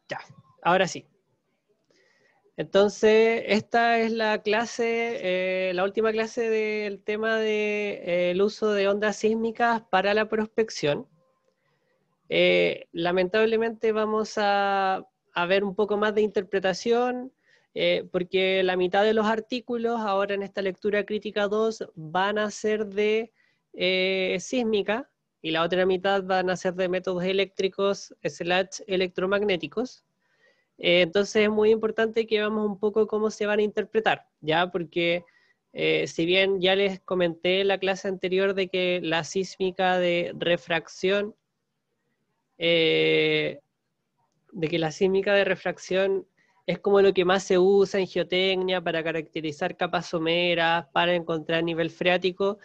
Ya, ahora sí. Entonces, esta es la clase, la última clase del tema del uso de ondas sísmicas para la prospección. Lamentablemente vamos a ver un poco más de interpretación, porque la mitad de los artículos ahora en esta lectura crítica 2 van a ser de sísmica y la otra mitad van a ser de métodos eléctricos / electromagnéticos. Entonces es muy importante que veamos un poco cómo se van a interpretar, ¿ya? Porque si bien ya les comenté en la clase anterior de que la sísmica de refracción es como lo que más se usa en geotecnia para caracterizar capas someras, para encontrar nivel freático,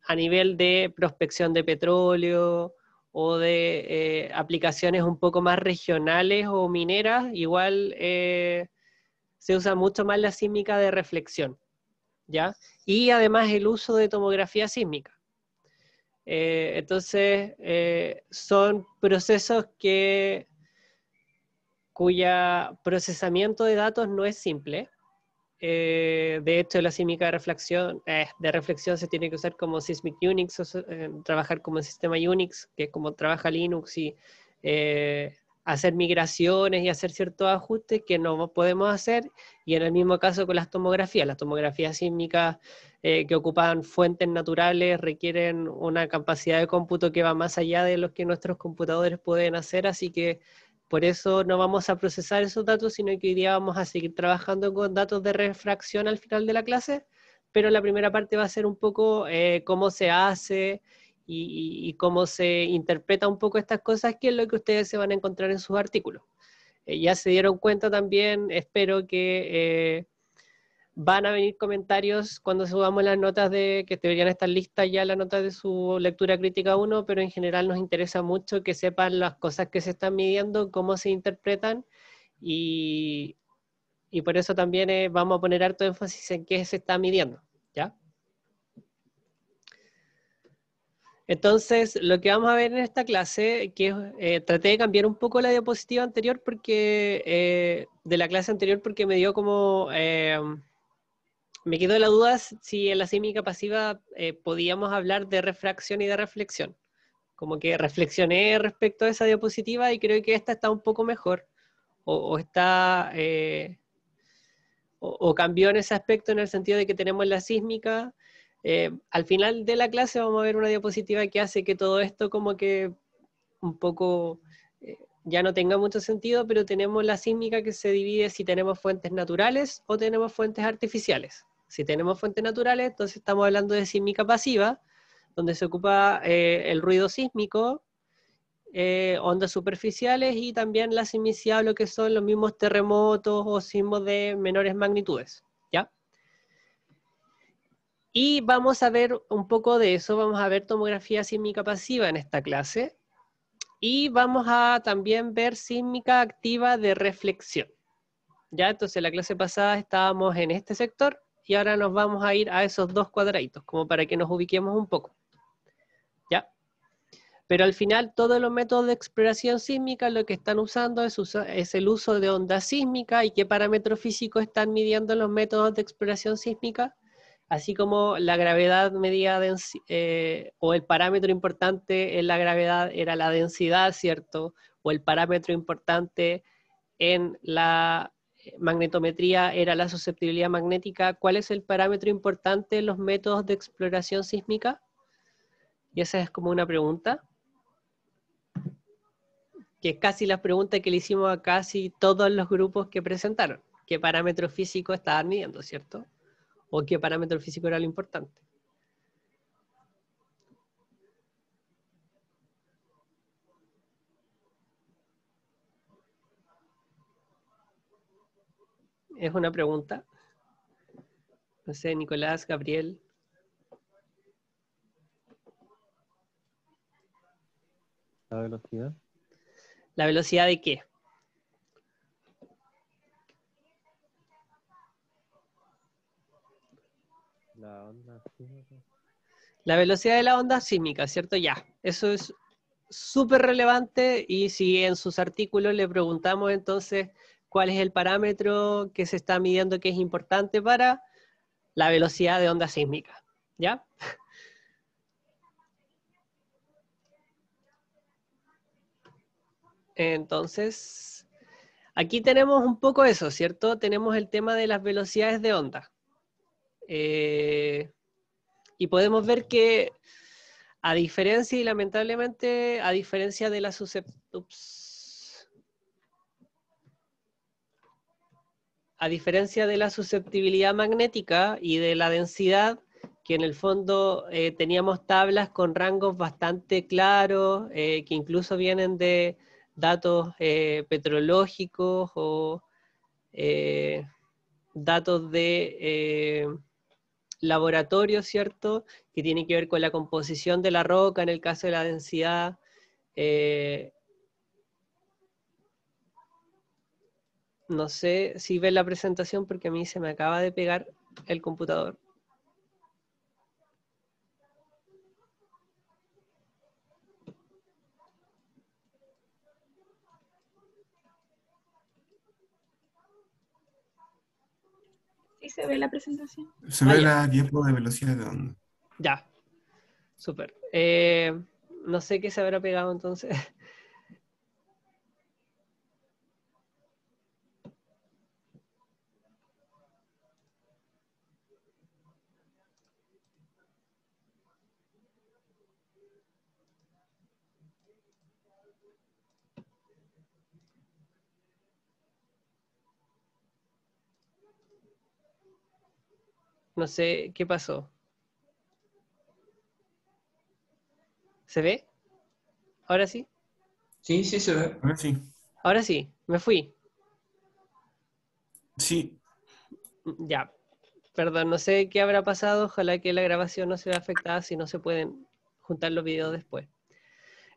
a nivel de prospección de petróleo o de aplicaciones un poco más regionales o mineras, igual se usa mucho más la sísmica de reflexión, ¿ya? Y además el uso de tomografía sísmica. Entonces, son procesos cuya procesamiento de datos no es simple. De hecho, la sísmica de reflexión se tiene que usar como Sysmic Unix, trabajar como el sistema Unix, que es como trabaja Linux, y hacer migraciones y hacer ciertos ajustes que no podemos hacer, y en el mismo caso con las tomografías sísmicas que ocupan fuentes naturales requieren una capacidad de cómputo que va más allá de lo que nuestros computadores pueden hacer, así que por eso no vamos a procesar esos datos, sino que hoy día vamos a seguir trabajando con datos de refracción al final de la clase, pero la primera parte va a ser un poco cómo se hace y cómo se interpreta un poco estas cosas, que es lo que ustedes se van a encontrar en sus artículos. Ya se dieron cuenta también, espero que van a venir comentarios cuando subamos las notas que deberían estar listas ya las notas de su lectura crítica 1, pero en general nos interesa mucho que sepan las cosas que se están midiendo, cómo se interpretan, y, y por eso también vamos a poner harto énfasis en qué se está midiendo, ¿ya? Entonces, lo que vamos a ver en esta clase, que traté de cambiar un poco la diapositiva anterior de la clase anterior, porque me dio como... me quedó la duda si en la sísmica pasiva podíamos hablar de refracción y de reflexión. Como que reflexioné respecto a esa diapositiva y creo que esta está un poco mejor. O está... o cambió en ese aspecto en el sentido de que tenemos la sísmica. Al final de la clase vamos a ver una diapositiva que hace que todo esto como que un poco ya no tenga mucho sentido, pero tenemos la sísmica que se divide si tenemos fuentes naturales o tenemos fuentes artificiales. Si tenemos fuentes naturales, entonces estamos hablando de sísmica pasiva, donde se ocupa el ruido sísmico, ondas superficiales y también la sismicidad, lo que son los mismos terremotos o sismos de menores magnitudes, ¿ya? Y vamos a ver un poco de eso, vamos a ver tomografía sísmica pasiva en esta clase, y vamos a también ver sísmica activa de reflexión. Ya, entonces la clase pasada estábamos en este sector y ahora nos vamos a ir a esos dos cuadraditos, como para que nos ubiquemos un poco. ¿Ya? Pero al final todos los métodos de exploración sísmica lo que están usando es el uso de onda sísmica. ¿Y qué parámetros físicos están midiendo los métodos de exploración sísmica? Así como la gravedad medida o el parámetro importante en la gravedad era la densidad, ¿cierto? O el parámetro importante en la magnetometría era la susceptibilidad magnética. ¿Cuál es el parámetro importante en los métodos de exploración sísmica? Y esa es como una pregunta, que es casi la pregunta que le hicimos a casi todos los grupos que presentaron. ¿Qué parámetro físico estaban midiendo, cierto? ¿O qué parámetro físico era lo importante? Es una pregunta. No sé, Nicolás, Gabriel. La velocidad. ¿La velocidad de qué? La onda sísmica. La velocidad de la onda sísmica, ¿cierto? Ya. Eso es súper relevante, y si en sus artículos le preguntamos entonces cuál es el parámetro que se está midiendo que es importante para la velocidad de onda sísmica, ¿ya? Entonces, aquí tenemos un poco eso, ¿cierto? Tenemos el tema de las velocidades de onda. Y podemos ver que a diferencia, y lamentablemente, a diferencia de la susceptibilidad magnética y de la densidad, que en el fondo teníamos tablas con rangos bastante claros, que incluso vienen de datos petrológicos o datos de laboratorio, ¿cierto? Que tiene que ver con la composición de la roca en el caso de la densidad. No sé si ven la presentación porque a mí se me acaba de pegar el computador. Sí se ve la presentación. Se ve ya. la diapo de velocidad de onda. Ya, súper. No sé qué se habrá pegado entonces. No sé qué pasó. ¿Se ve? ¿Ahora sí? Sí, sí se ve. Ahora sí. Ahora sí, me fui. Sí. Ya, perdón, no sé qué habrá pasado. Ojalá que la grabación no se vea afectada si no se pueden juntar los videos después.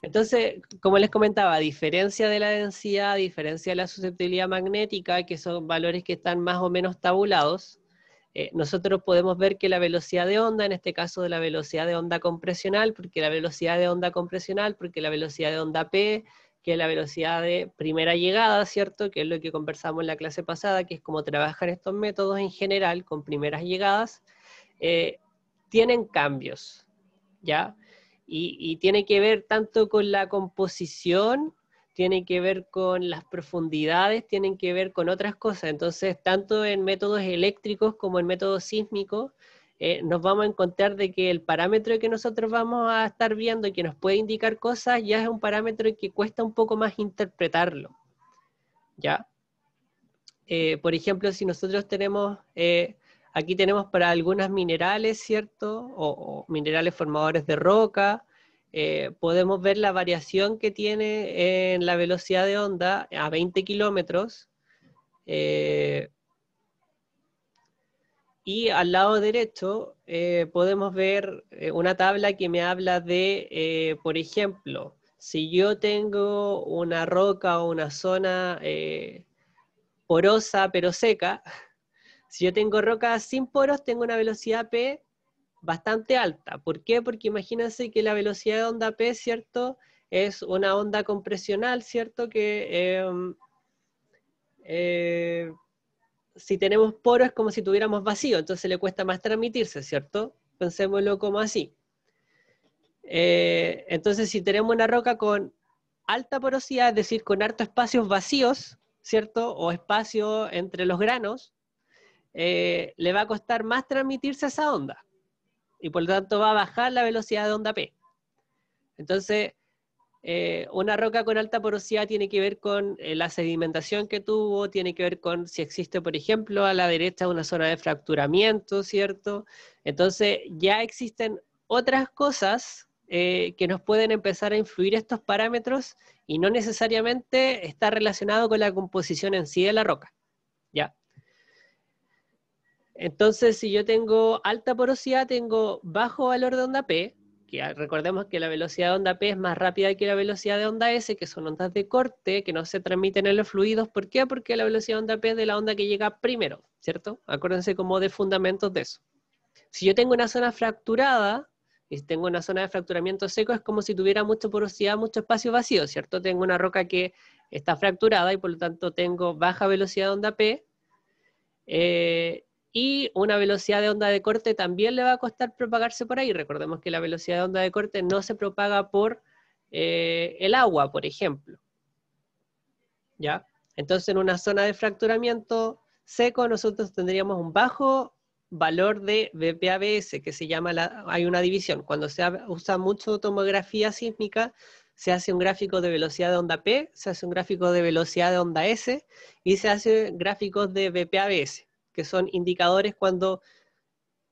Entonces, como les comentaba, a diferencia de la densidad, a diferencia de la susceptibilidad magnética, que son valores que están más o menos tabulados, nosotros podemos ver que la velocidad de onda, en este caso de la velocidad de onda compresional, porque la velocidad de onda compresional, porque la velocidad de onda P, que es la velocidad de primera llegada, ¿cierto? Que es lo que conversamos en la clase pasada, que es cómo trabajan estos métodos en general con primeras llegadas, tienen cambios, ¿ya? Y tiene que ver tanto con la composición, tiene que ver con las profundidades, tienen que ver con otras cosas. Entonces, tanto en métodos eléctricos como en métodos sísmicos, nos vamos a encontrar de que el parámetro que nosotros vamos a estar viendo y que nos puede indicar cosas, ya es un parámetro que cuesta un poco más interpretarlo, ¿ya? Por ejemplo, si nosotros tenemos, aquí tenemos para algunos minerales, ¿cierto? O minerales formadores de roca, podemos ver la variación que tiene en la velocidad de onda a 20 kilómetros. Y al lado derecho podemos ver una tabla que me habla de, por ejemplo, si yo tengo una roca o una zona porosa pero seca, si yo tengo rocas sin poros, tengo una velocidad P bastante alta. ¿Por qué? Porque imagínense que la velocidad de onda P, ¿cierto? Es una onda compresional, ¿cierto? Que si tenemos poros es como si tuviéramos vacío, entonces le cuesta más transmitirse, ¿cierto? Pensémoslo como así. Entonces, si tenemos una roca con alta porosidad, es decir, con hartos espacios vacíos, ¿cierto? O espacio entre los granos, le va a costar más transmitirse esa onda. Y por lo tanto va a bajar la velocidad de onda P. Entonces, una roca con alta porosidad tiene que ver con la sedimentación que tuvo, tiene que ver con si existe, por ejemplo, a la derecha una zona de fracturamiento, ¿cierto? Entonces, ya existen otras cosas que nos pueden empezar a influir estos parámetros y no necesariamente está relacionado con la composición en sí de la roca, ¿ya? Entonces, si yo tengo alta porosidad, tengo bajo valor de onda P, que recordemos que la velocidad de onda P es más rápida que la velocidad de onda S, que son ondas de corte, que no se transmiten en los fluidos. ¿Por qué? Porque la velocidad de onda P es de la onda que llega primero, ¿cierto? Acuérdense como de fundamentos de eso. Si yo tengo una zona fracturada, Y si tengo una zona de fracturamiento seco, es como si tuviera mucha porosidad, mucho espacio vacío, ¿cierto? Tengo una roca que está fracturada y por lo tanto tengo baja velocidad de onda P, y una velocidad de onda de corte también le va a costar propagarse por ahí. Recordemos que la velocidad de onda de corte no se propaga por el agua, por ejemplo. ¿Ya? Entonces, en una zona de fracturamiento seco, nosotros tendríamos un bajo valor de BPABS, que se llama, hay una división. Cuando se usa mucho tomografía sísmica, se hace un gráfico de velocidad de onda P, se hace un gráfico de velocidad de onda S, y se hace gráficos de BPABS, que son indicadores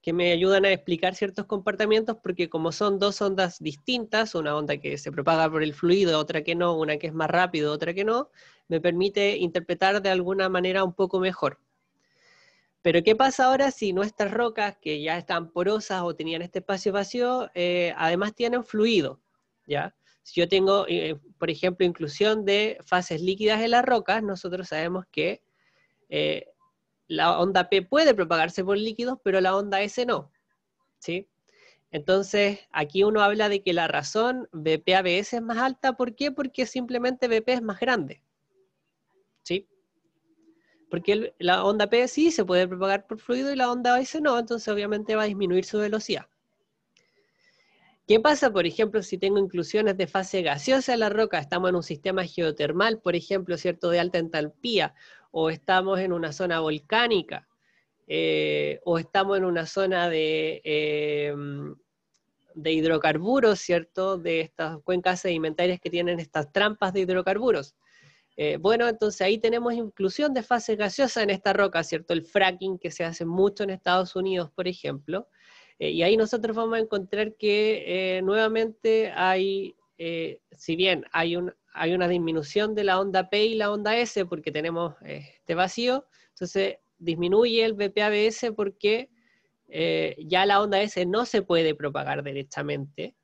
que me ayudan a explicar ciertos comportamientos, porque como son dos ondas distintas, una onda que se propaga por el fluido, otra que no, una que es más rápido, otra que no, me permite interpretar de alguna manera un poco mejor. Pero ¿qué pasa ahora si nuestras rocas, que ya están porosas o tenían este espacio vacío, además tienen fluido? ¿Ya? Si yo tengo, por ejemplo, inclusión de fases líquidas en las rocas, nosotros sabemos que la onda P puede propagarse por líquidos, pero la onda S no, ¿sí? Entonces, aquí uno habla de que la razón BPABS es más alta. ¿Por qué? Porque simplemente BP es más grande, ¿sí? Porque la onda P sí se puede propagar por fluido y la onda S no, entonces obviamente va a disminuir su velocidad. ¿Qué pasa, por ejemplo, si tengo inclusiones de fase gaseosa en la roca? Estamos en un sistema geotermal, por ejemplo, ¿cierto?, de alta entalpía, o estamos en una zona volcánica, o estamos en una zona de hidrocarburos, ¿cierto?, de estas cuencas sedimentarias que tienen estas trampas de hidrocarburos. Bueno, entonces ahí tenemos inclusión de fase gaseosa en esta roca, ¿cierto? El fracking que se hace mucho en Estados Unidos, por ejemplo. Y ahí nosotros vamos a encontrar que nuevamente hay, si bien hay una disminución de la onda P y la onda S porque tenemos este vacío, entonces disminuye el BPABS porque ya la onda S no se puede propagar derechamente.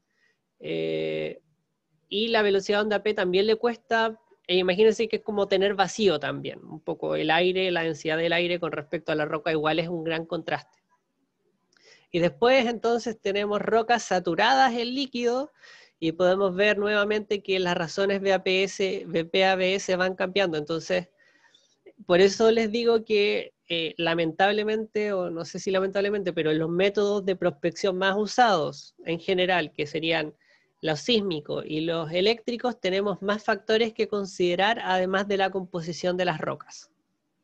Y la velocidad de onda P también le cuesta. Imagínense que es como tener vacío también, un poco el aire, la densidad del aire con respecto a la roca igual es un gran contraste. Y después entonces tenemos rocas saturadas en líquido y podemos ver nuevamente que las razones BPABS van cambiando. Entonces, por eso les digo que lamentablemente, o no sé si lamentablemente, pero los métodos de prospección más usados en general, que serían los sísmicos y los eléctricos, tenemos más factores que considerar además de la composición de las rocas,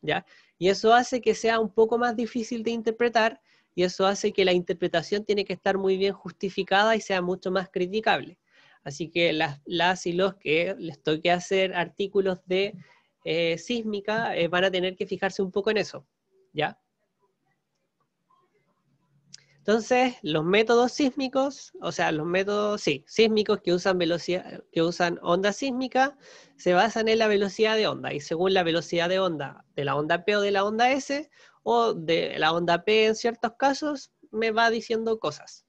¿ya? Y eso hace que sea un poco más difícil de interpretar, y eso hace que la interpretación tiene que estar muy bien justificada y sea mucho más criticable. Así que las y los que les toque hacer artículos de sísmica van a tener que fijarse un poco en eso, ¿ya? Entonces, los métodos sísmicos, o sea, los métodos, sí, sísmicos que usan velocidad, que usan onda sísmica, se basan en la velocidad de onda, y según la velocidad de onda de la onda P o de la onda S, o de la onda P en ciertos casos, me va diciendo cosas.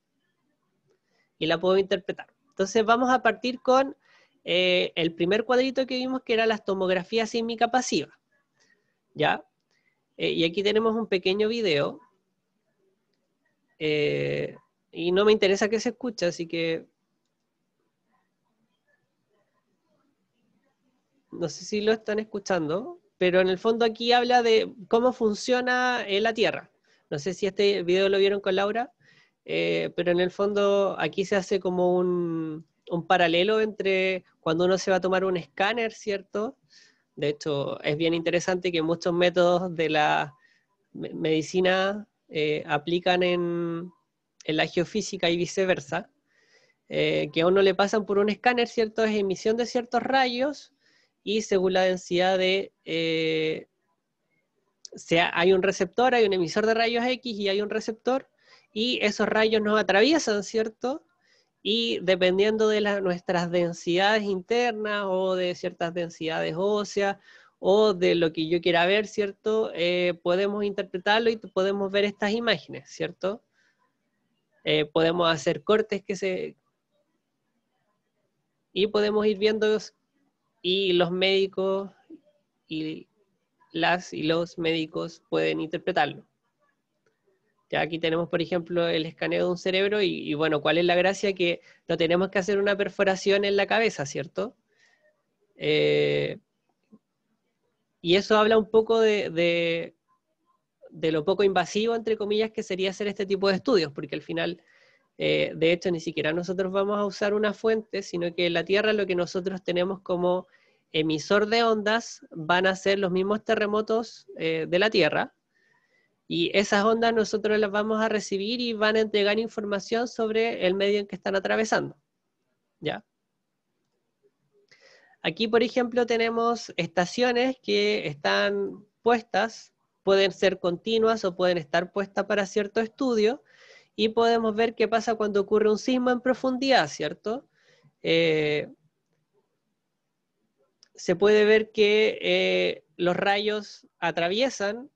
Y la puedo interpretar. Entonces vamos a partir con el primer cuadrito que vimos, que era la tomografía sísmica pasiva, ¿ya? Y aquí tenemos un pequeño video. Y no me interesa que se escuche, así que no sé si lo están escuchando, pero en el fondo aquí habla de cómo funciona la Tierra. No sé si este video lo vieron con Laura, pero en el fondo aquí se hace como un paralelo entre cuando uno se va a tomar un escáner, ¿cierto? De hecho, es bien interesante que muchos métodos de la medicina aplican en la geofísica y viceversa, que a uno le pasan por un escáner, ¿cierto? Es emisión de ciertos rayos y según la densidad de... hay un receptor, hay un emisor de rayos X y hay un receptor, y esos rayos nos atraviesan, ¿cierto? Y dependiendo de nuestras densidades internas o de ciertas densidades óseas o de lo que yo quiera ver, ¿cierto? Podemos interpretarlo y podemos ver estas imágenes, ¿cierto? Podemos hacer cortes y podemos ir viendo, y los médicos y los médicos pueden interpretarlo. Ya aquí tenemos, por ejemplo, el escaneo de un cerebro y bueno, ¿cuál es la gracia? Que no tenemos que hacer una perforación en la cabeza, ¿cierto? Y eso habla un poco de lo poco invasivo, entre comillas, que sería hacer este tipo de estudios, porque al final, de hecho, ni siquiera nosotros vamos a usar una fuente, sino que en la Tierra lo que nosotros tenemos como emisor de ondas van a ser los mismos terremotos de la Tierra, y esas ondas nosotros las vamos a recibir y van a entregar información sobre el medio en que están atravesando, ¿ya? Aquí, por ejemplo, tenemos estaciones que están puestas, pueden ser continuas o pueden estar puestas para cierto estudio, y podemos ver qué pasa cuando ocurre un sismo en profundidad, ¿cierto? Se puede ver que los rayos atraviesan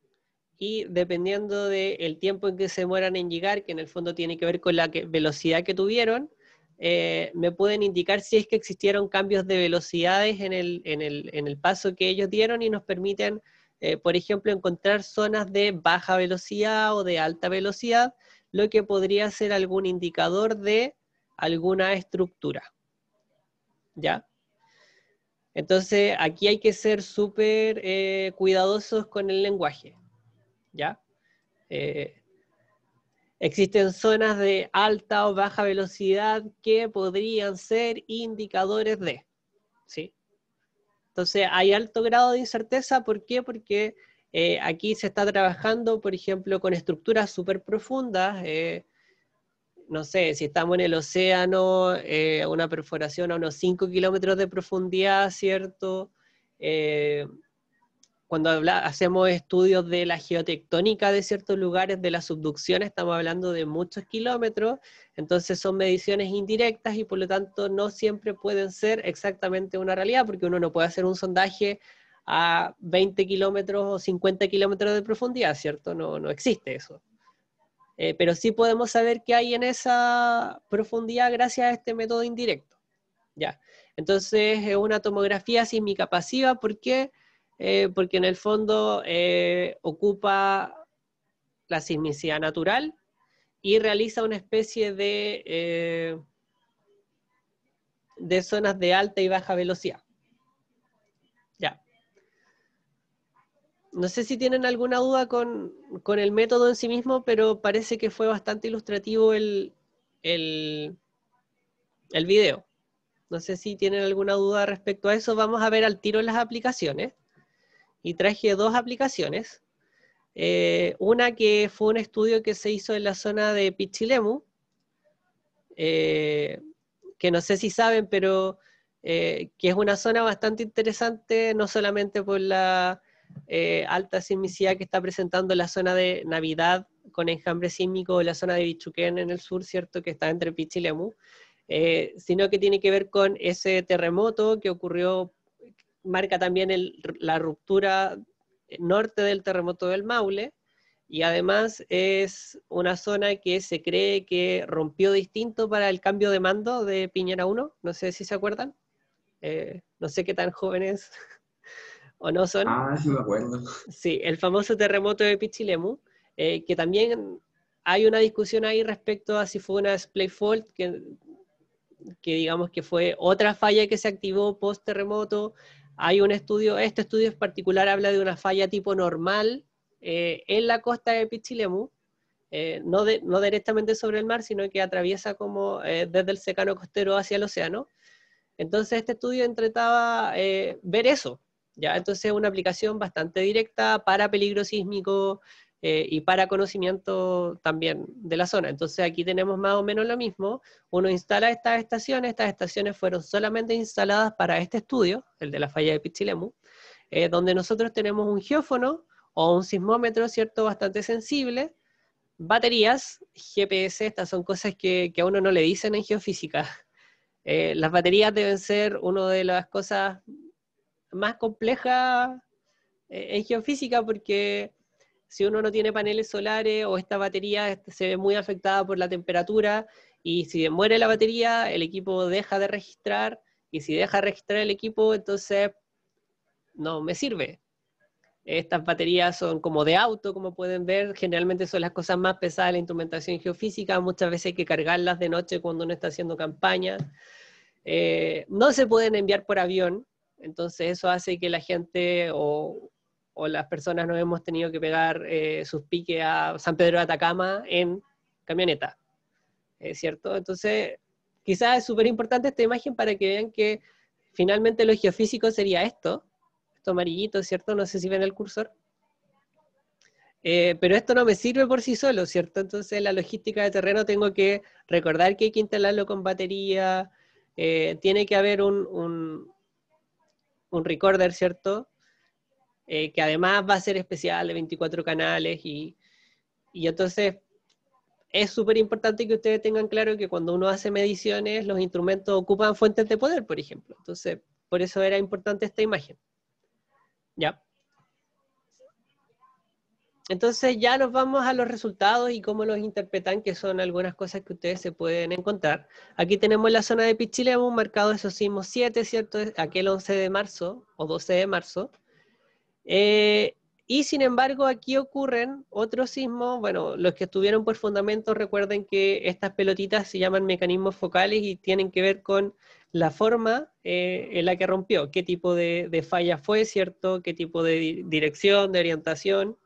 y dependiendo del tiempo en que se demoran en llegar, que en el fondo tiene que ver con la velocidad que tuvieron, me pueden indicar si es que existieron cambios de velocidades en el paso que ellos dieron y nos permiten, por ejemplo, encontrar zonas de baja velocidad o de alta velocidad, lo que podría ser algún indicador de alguna estructura. ¿Ya? Entonces, aquí hay que ser súper cuidadosos con el lenguaje. ¿Ya? Existen zonas de alta o baja velocidad que podrían ser indicadores de, ¿sí? Entonces hay alto grado de incerteza, ¿por qué? Porque aquí se está trabajando, por ejemplo, con estructuras súper profundas, no sé, si estamos en el océano, una perforación a unos 5 kilómetros de profundidad, ¿cierto? Cuando hacemos estudios de la geotectónica de ciertos lugares, de la subducción, estamos hablando de muchos kilómetros, entonces son mediciones indirectas y por lo tanto no siempre pueden ser exactamente una realidad, porque uno no puede hacer un sondaje a 20 kilómetros o 50 kilómetros de profundidad, ¿cierto? No existe eso. Pero sí podemos saber qué hay en esa profundidad gracias a este método indirecto. Ya. Entonces es una tomografía sísmica pasiva, ¿por qué? Porque en el fondo ocupa la sismicidad natural y realiza una especie de zonas de alta y baja velocidad. Ya. No sé si tienen alguna duda con el método en sí mismo, pero parece que fue bastante ilustrativo el video. No sé si tienen alguna duda respecto a eso. Vamos a ver al tiro las aplicaciones. Y traje dos aplicaciones. Una que fue un estudio que se hizo en la zona de Pichilemu, que no sé si saben, pero que es una zona bastante interesante, no solamente por la alta sismicidad que está presentando la zona de Navidad con enjambre sísmico, la zona de Bichuquén en el sur, ¿cierto?, que está entre Pichilemu, sino que tiene que ver con ese terremoto que ocurrió, marca también la ruptura norte del terremoto del Maule, y además es una zona que se cree que rompió distinto para el cambio de mando de Piñera 1, no sé si se acuerdan, no sé qué tan jóvenes o no son. Ah, sí me acuerdo. Sí, el famoso terremoto de Pichilemu, que también hay una discusión ahí respecto a si fue una splay fault, que digamos que fue otra falla que se activó post terremoto. Hay un estudio, este estudio en particular habla de una falla tipo normal en la costa de Pichilemu, no directamente sobre el mar, sino que atraviesa como desde el secano costero hacia el océano. Entonces este estudio intentaba ver eso, ¿ya? Entonces es una aplicación bastante directa para peligro sísmico y para conocimiento también de la zona. Entonces aquí tenemos más o menos lo mismo. Uno instala estas estaciones fueron solamente instaladas para este estudio, el de la falla de Pichilemu, donde nosotros tenemos un geófono o un sismómetro, ¿cierto?, bastante sensible, baterías, GPS, estas son cosas que a uno no le dicen en geofísica. Las baterías deben ser una de las cosas más complejas en geofísica, porque si uno no tiene paneles solares o esta batería se ve muy afectada por la temperatura, y si muere la batería, el equipo deja de registrar, y si deja de registrar el equipo, entonces no me sirve. Estas baterías son como de auto, como pueden ver, generalmente son las cosas más pesadas de la instrumentación geofísica, muchas veces hay que cargarlas de noche cuando uno está haciendo campaña. No se pueden enviar por avión, entonces eso hace que la gente o las personas nos hemos tenido que pegar sus piques a San Pedro de Atacama en camioneta, ¿cierto? Entonces, quizás es súper importante esta imagen para que vean que finalmente lo geofísico sería esto amarillito, ¿cierto? No sé si ven el cursor. Pero esto no me sirve por sí solo, ¿cierto? Entonces la logística de terreno tengo que recordar que hay que instalarlo con batería, tiene que haber un recorder, ¿cierto? Que además va a ser especial de 24 canales y entonces es súper importante que ustedes tengan claro que cuando uno hace mediciones los instrumentos ocupan fuentes de poder, por ejemplo. Entonces, por eso era importante esta imagen. ¿Ya? Entonces ya nos vamos a los resultados y cómo los interpretan, que son algunas cosas que ustedes se pueden encontrar. Aquí tenemos la zona de Pichilemu, marcado esos sismos 7, ¿cierto? Aquel 11 de marzo o 12 de marzo. Y sin embargo aquí ocurren otros sismos, bueno, los que estuvieron por fundamento recuerden que estas pelotitas se llaman mecanismos focales y tienen que ver con la forma en la que rompió, qué tipo de falla fue, ¿cierto? Qué tipo de dirección, de orientación,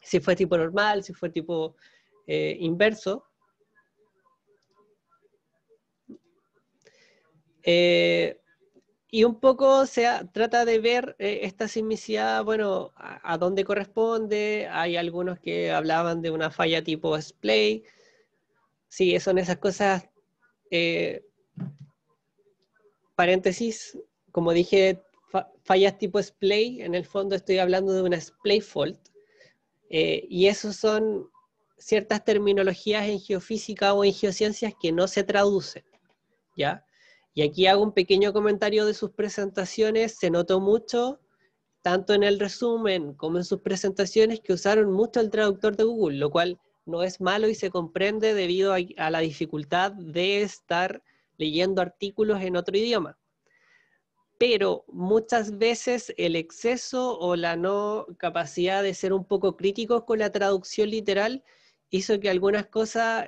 si fue tipo normal, si fue tipo inverso. Y un poco trata de ver esta sismicidad, bueno, a dónde corresponde. Hay algunos que hablaban de una falla tipo splay. Sí, son esas cosas, paréntesis, como dije, fallas tipo splay, en el fondo estoy hablando de una splay fault. Y esos son ciertas terminologías en geofísica o en geociencias que no se traducen, ¿ya? Y aquí hago un pequeño comentario de sus presentaciones. Se notó mucho, tanto en el resumen como en sus presentaciones, que usaron mucho el traductor de Google, lo cual no es malo y se comprende debido a la dificultad de estar leyendo artículos en otro idioma. Pero muchas veces el exceso o la no capacidad de ser un poco críticos con la traducción literal hizo que algunas cosas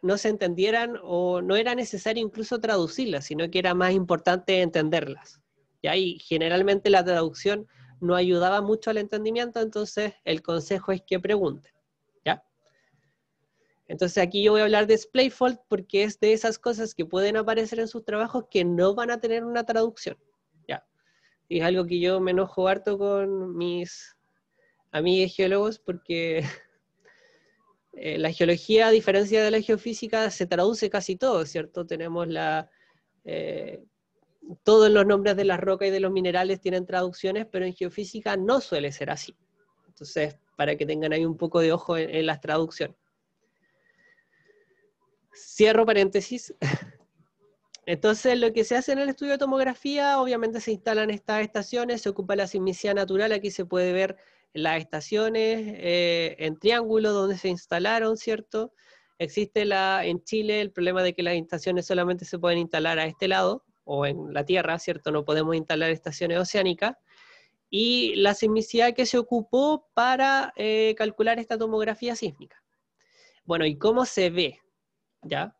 no se entendieran o no era necesario incluso traducirlas, sino que era más importante entenderlas. Y ahí generalmente la traducción no ayudaba mucho al entendimiento, entonces el consejo es que pregunten, ¿ya? Entonces aquí yo voy a hablar de display fault porque es de esas cosas que pueden aparecer en sus trabajos que no van a tener una traducción, ¿ya? Y es algo que yo me enojo harto con mis amigos geólogos porque la geología, a diferencia de la geofísica, se traduce casi todo, ¿cierto? Tenemos todos los nombres de las rocas y de los minerales tienen traducciones, pero en geofísica no suele ser así. Entonces, para que tengan ahí un poco de ojo en las traducciones. Cierro paréntesis. Entonces, lo que se hace en el estudio de tomografía, obviamente se instalan estas estaciones, se ocupa la sismicidad natural, aquí se puede ver las estaciones en triángulo donde se instalaron, ¿cierto? Existe en Chile el problema de que las estaciones solamente se pueden instalar a este lado, o en la Tierra, ¿cierto? No podemos instalar estaciones oceánicas. Y la sismicidad que se ocupó para calcular esta tomografía sísmica. Bueno, ¿y cómo se ve? ¿Ya?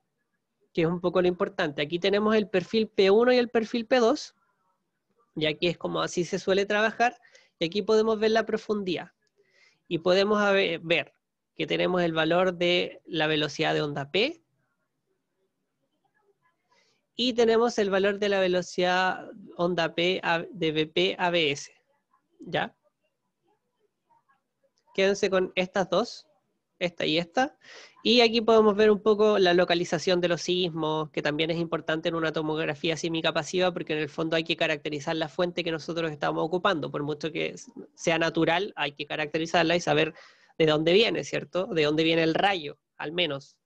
Que es un poco lo importante. Aquí tenemos el perfil P1 y el perfil P2, y aquí es como así se suele trabajar, y aquí podemos ver la profundidad. Y podemos ver que tenemos el valor de la velocidad de onda P, y tenemos el valor de la velocidad onda P de BP ABS, ¿ya? Quédense con estas dos, esta y esta. Y aquí podemos ver un poco la localización de los sismos, que también es importante en una tomografía sísmica pasiva, porque en el fondo hay que caracterizar la fuente que nosotros estamos ocupando. Por mucho que sea natural, hay que caracterizarla y saber de dónde viene, ¿cierto? De dónde viene el rayo, al menos.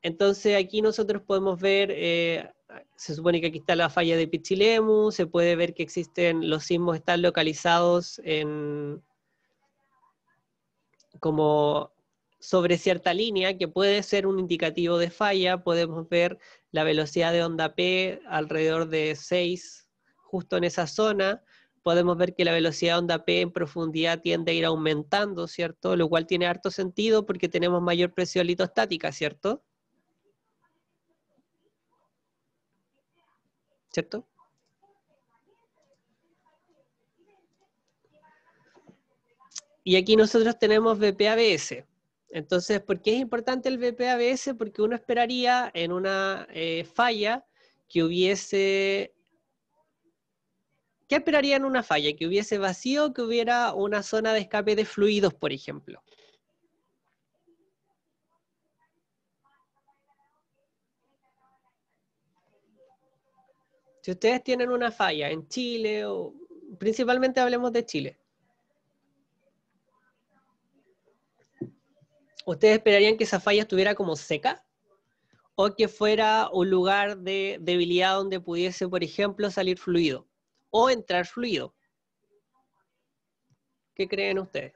Entonces aquí nosotros podemos ver, se supone que aquí está la falla de Pichilemu, se puede ver que existen, los sismos están localizados como sobre cierta línea, que puede ser un indicativo de falla. Podemos ver la velocidad de onda P alrededor de 6, justo en esa zona. podemos ver que la velocidad de onda P en profundidad tiende a ir aumentando, ¿cierto? Lo cual tiene harto sentido porque tenemos mayor presión litostática, ¿cierto? ¿Cierto? Y aquí nosotros tenemos VP-ABS. Entonces, ¿por qué es importante el VP-ABS? Porque uno esperaría en una falla que hubiese... ¿Qué esperaría en una falla? Que hubiese vacío, que hubiera una zona de escape de fluidos, por ejemplo. Si ustedes tienen una falla en Chile, o principalmente hablemos de Chile, ¿ustedes esperarían que esa falla estuviera como seca? ¿O que fuera un lugar de debilidad donde pudiese, por ejemplo, salir fluido? ¿O entrar fluido? ¿Qué creen ustedes?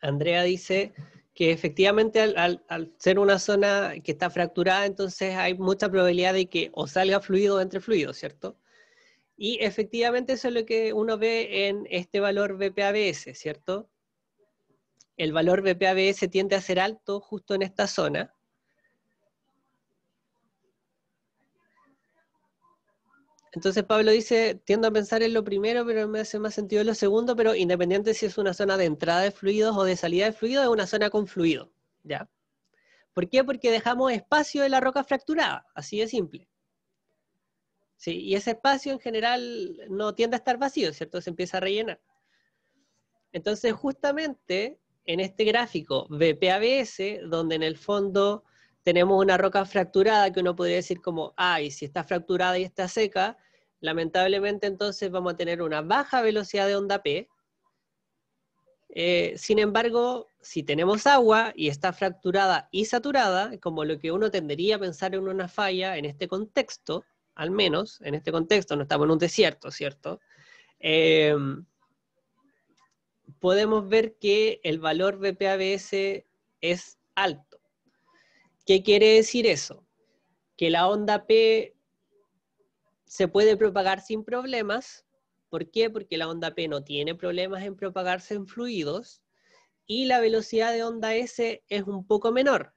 Andrea dice que efectivamente al ser una zona que está fracturada, entonces hay mucha probabilidad de que o salga fluido o entre fluido, ¿cierto? Y efectivamente eso es lo que uno ve en este valor VP-ABS, ¿cierto? El valor VP-ABS tiende a ser alto justo en esta zona. Entonces Pablo dice, tiendo a pensar en lo primero, pero me hace más sentido en lo segundo, pero independiente si es una zona de entrada de fluidos o de salida de fluidos, es una zona con fluido, ¿ya? ¿Por qué? Porque dejamos espacio en la roca fracturada, así de simple. Sí, y ese espacio en general no tiende a estar vacío, ¿cierto? Se empieza a rellenar. Entonces, justamente en este gráfico VP-ABS, donde en el fondo tenemos una roca fracturada que uno podría decir como, y si está fracturada y está seca, lamentablemente entonces vamos a tener una baja velocidad de onda P. Sin embargo, si tenemos agua y está fracturada y saturada, como lo que uno tendería a pensar en una falla en este contexto, al menos en este contexto, no estamos en un desierto, ¿cierto? Podemos ver que el valor VP-ABS es alto. ¿Qué quiere decir eso? Que la onda P se puede propagar sin problemas. ¿Por qué? Porque la onda P no tiene problemas en propagarse en fluidos y la velocidad de onda S es un poco menor.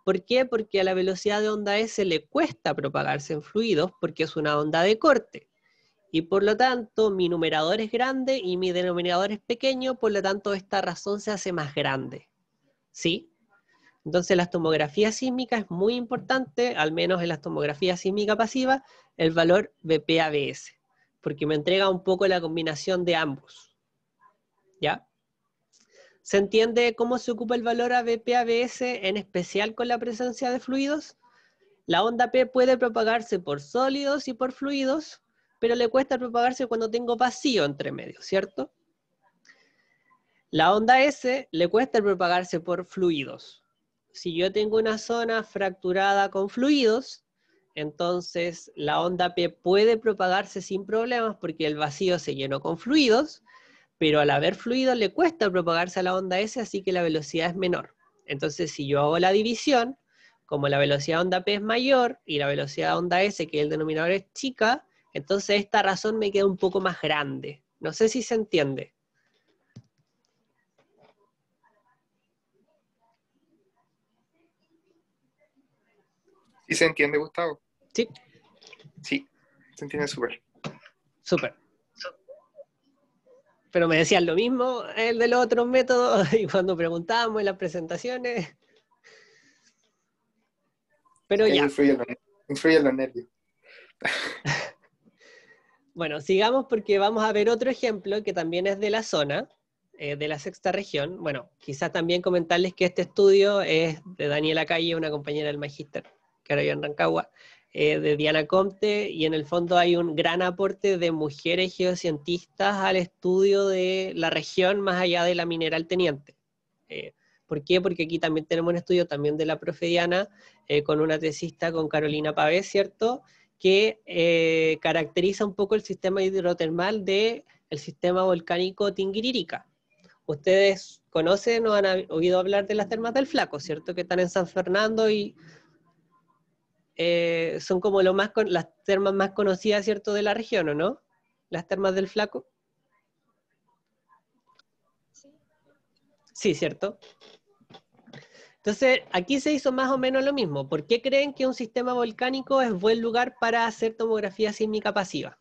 ¿Por qué? Porque a la velocidad de onda S le cuesta propagarse en fluidos porque es una onda de corte. Y por lo tanto, mi numerador es grande y mi denominador es pequeño, por lo tanto, esta razón se hace más grande. ¿Sí? Entonces, la tomografía sísmica es muy importante, al menos en la tomografía sísmica pasiva, el valor VP-ABS, porque me entrega un poco la combinación de ambos. ¿Ya? ¿Se entiende cómo se ocupa el valor VP-ABS, en especial con la presencia de fluidos? La onda P puede propagarse por sólidos y por fluidos, pero le cuesta propagarse cuando tengo vacío entre medio, ¿cierto? La onda S le cuesta propagarse por fluidos. Si yo tengo una zona fracturada con fluidos, entonces la onda P puede propagarse sin problemas porque el vacío se llenó con fluidos, pero al haber fluidos le cuesta propagarse a la onda S, así que la velocidad es menor. Entonces, si yo hago la división, como la velocidad de onda P es mayor y la velocidad de onda S, que el denominador es chica, entonces esta razón me queda un poco más grande. No sé si se entiende. ¿Sí se entiende, Gustavo? Sí. Sí, se entiende súper. Súper. Pero me decían lo mismo el de los otros métodos y cuando preguntábamos en las presentaciones. Pero ya. Influye los nervios. Bueno, sigamos porque vamos a ver otro ejemplo que también es de la zona, de la sexta región. Bueno, quizás también comentarles que este estudio es de Daniela Calle, una compañera del magíster, que ahora vive en Rancagua, de Diana Comte, y en el fondo hay un gran aporte de mujeres geocientistas al estudio de la región más allá de la mineral teniente. ¿Por qué? Porque aquí también tenemos un estudio también de la profe Diana, con una tesista con Carolina Pavés, ¿cierto?, que caracteriza un poco el sistema hidrotermal del sistema volcánico Tinguiririca. Ustedes conocen o han oído hablar de las termas del Flaco, ¿cierto?, que están en San Fernando y... son como las termas más conocidas, ¿cierto?, de la región, ¿o no? Las termas del Flaco. Sí, ¿cierto? Entonces, aquí se hizo más o menos lo mismo. ¿Por qué creen que un sistema volcánico es buen lugar para hacer tomografía sísmica pasiva?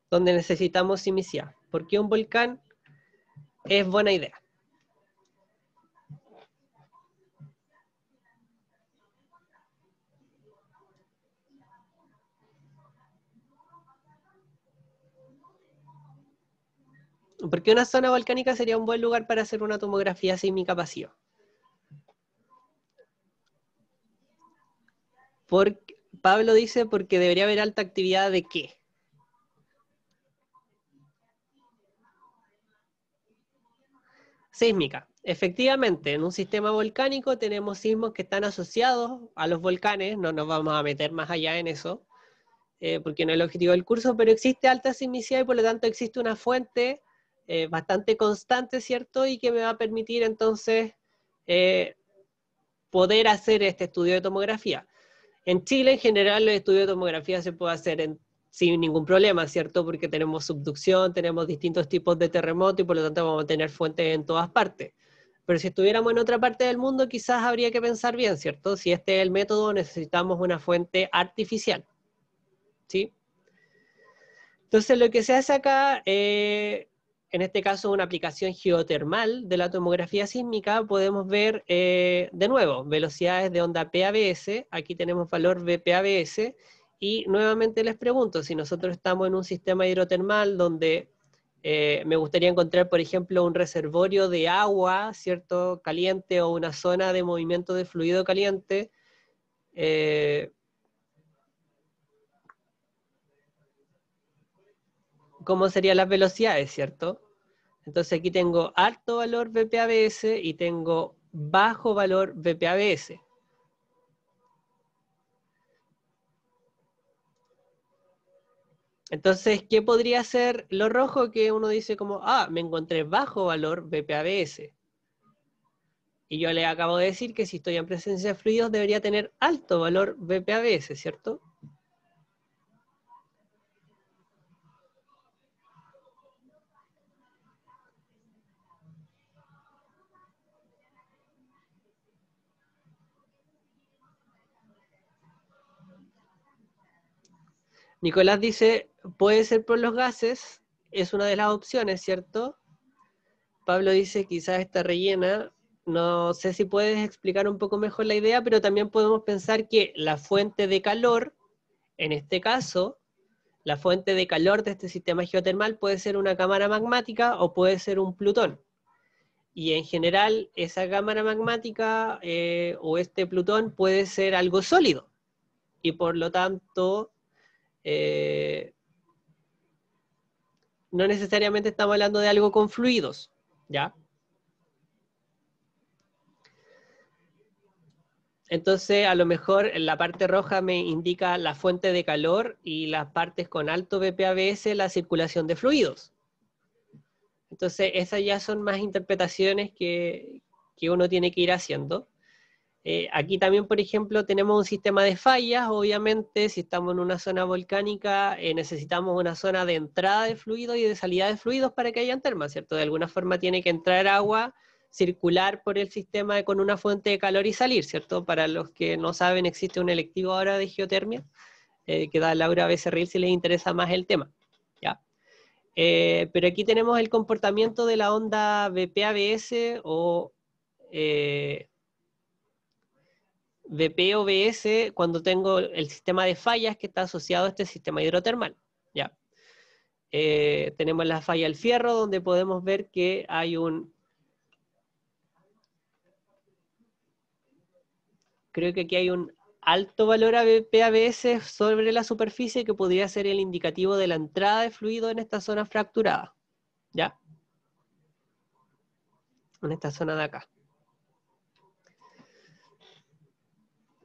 Donde necesitamos sismicidad. ¿Por qué un volcán es buena idea? ¿Por qué una zona volcánica sería un buen lugar para hacer una tomografía sísmica pasiva? Pablo dice porque debería haber alta actividad ¿de qué? Sísmica. Efectivamente, en un sistema volcánico tenemos sismos que están asociados a los volcanes, no nos vamos a meter más allá en eso, porque no es el objetivo del curso, pero existe alta sismicidad y por lo tanto existe una fuente bastante constante, ¿cierto? Y que me va a permitir entonces poder hacer este estudio de tomografía. En Chile, en general, los estudios de tomografía se puede hacer sin ningún problema, ¿cierto? Porque tenemos subducción, tenemos distintos tipos de terremoto y por lo tanto vamos a tener fuentes en todas partes. Pero si estuviéramos en otra parte del mundo, quizás habría que pensar bien, ¿cierto? Si este es el método, necesitamos una fuente artificial, ¿sí? Entonces, lo que se hace acá, en este caso una aplicación geotermal de la tomografía sísmica, podemos ver, de nuevo, velocidades de onda PABS, aquí tenemos valor VPABS, y nuevamente les pregunto, si nosotros estamos en un sistema hidrotermal donde me gustaría encontrar, por ejemplo, un reservorio de agua, ¿cierto?, caliente, o una zona de movimiento de fluido caliente, ¿cómo serían las velocidades, cierto? Entonces aquí tengo alto valor VPABS y tengo bajo valor VPABS. Entonces, ¿qué podría ser lo rojo que uno dice como, me encontré bajo valor VPABS? Y yo le acabo de decir que si estoy en presencia de fluidos debería tener alto valor VPABS, ¿cierto? Nicolás dice, puede ser por los gases, es una de las opciones, ¿cierto? Pablo dice, quizás está rellena. No sé si puedes explicar un poco mejor la idea, pero también podemos pensar que la fuente de calor, en este caso, la fuente de calor de este sistema geotermal puede ser una cámara magmática o puede ser un plutón. Y en general, esa cámara magmática o este plutón puede ser algo sólido. Y por lo tanto, no necesariamente estamos hablando de algo con fluidos, ¿ya? Entonces, a lo mejor la parte roja me indica la fuente de calor y las partes con alto VPABS la circulación de fluidos. Entonces, esas ya son más interpretaciones que uno tiene que ir haciendo. Aquí también, por ejemplo, tenemos un sistema de fallas. Obviamente, si estamos en una zona volcánica, necesitamos una zona de entrada de fluidos y de salida de fluidos para que hayan termas, ¿cierto? De alguna forma tiene que entrar agua, circular por el sistema con una fuente de calor y salir, ¿cierto? Para los que no saben, existe un electivo ahora de geotermia que da Laura Becerril si les interesa más el tema, ¿ya? Pero aquí tenemos el comportamiento de la onda VPABS o VPOBS cuando tengo el sistema de fallas que está asociado a este sistema hidrotermal, ¿ya? Tenemos la falla del fierro donde podemos ver que hay creo que aquí hay un alto valor a VPABS sobre la superficie que podría ser el indicativo de la entrada de fluido en esta zona fracturada, ¿ya? En esta zona de acá.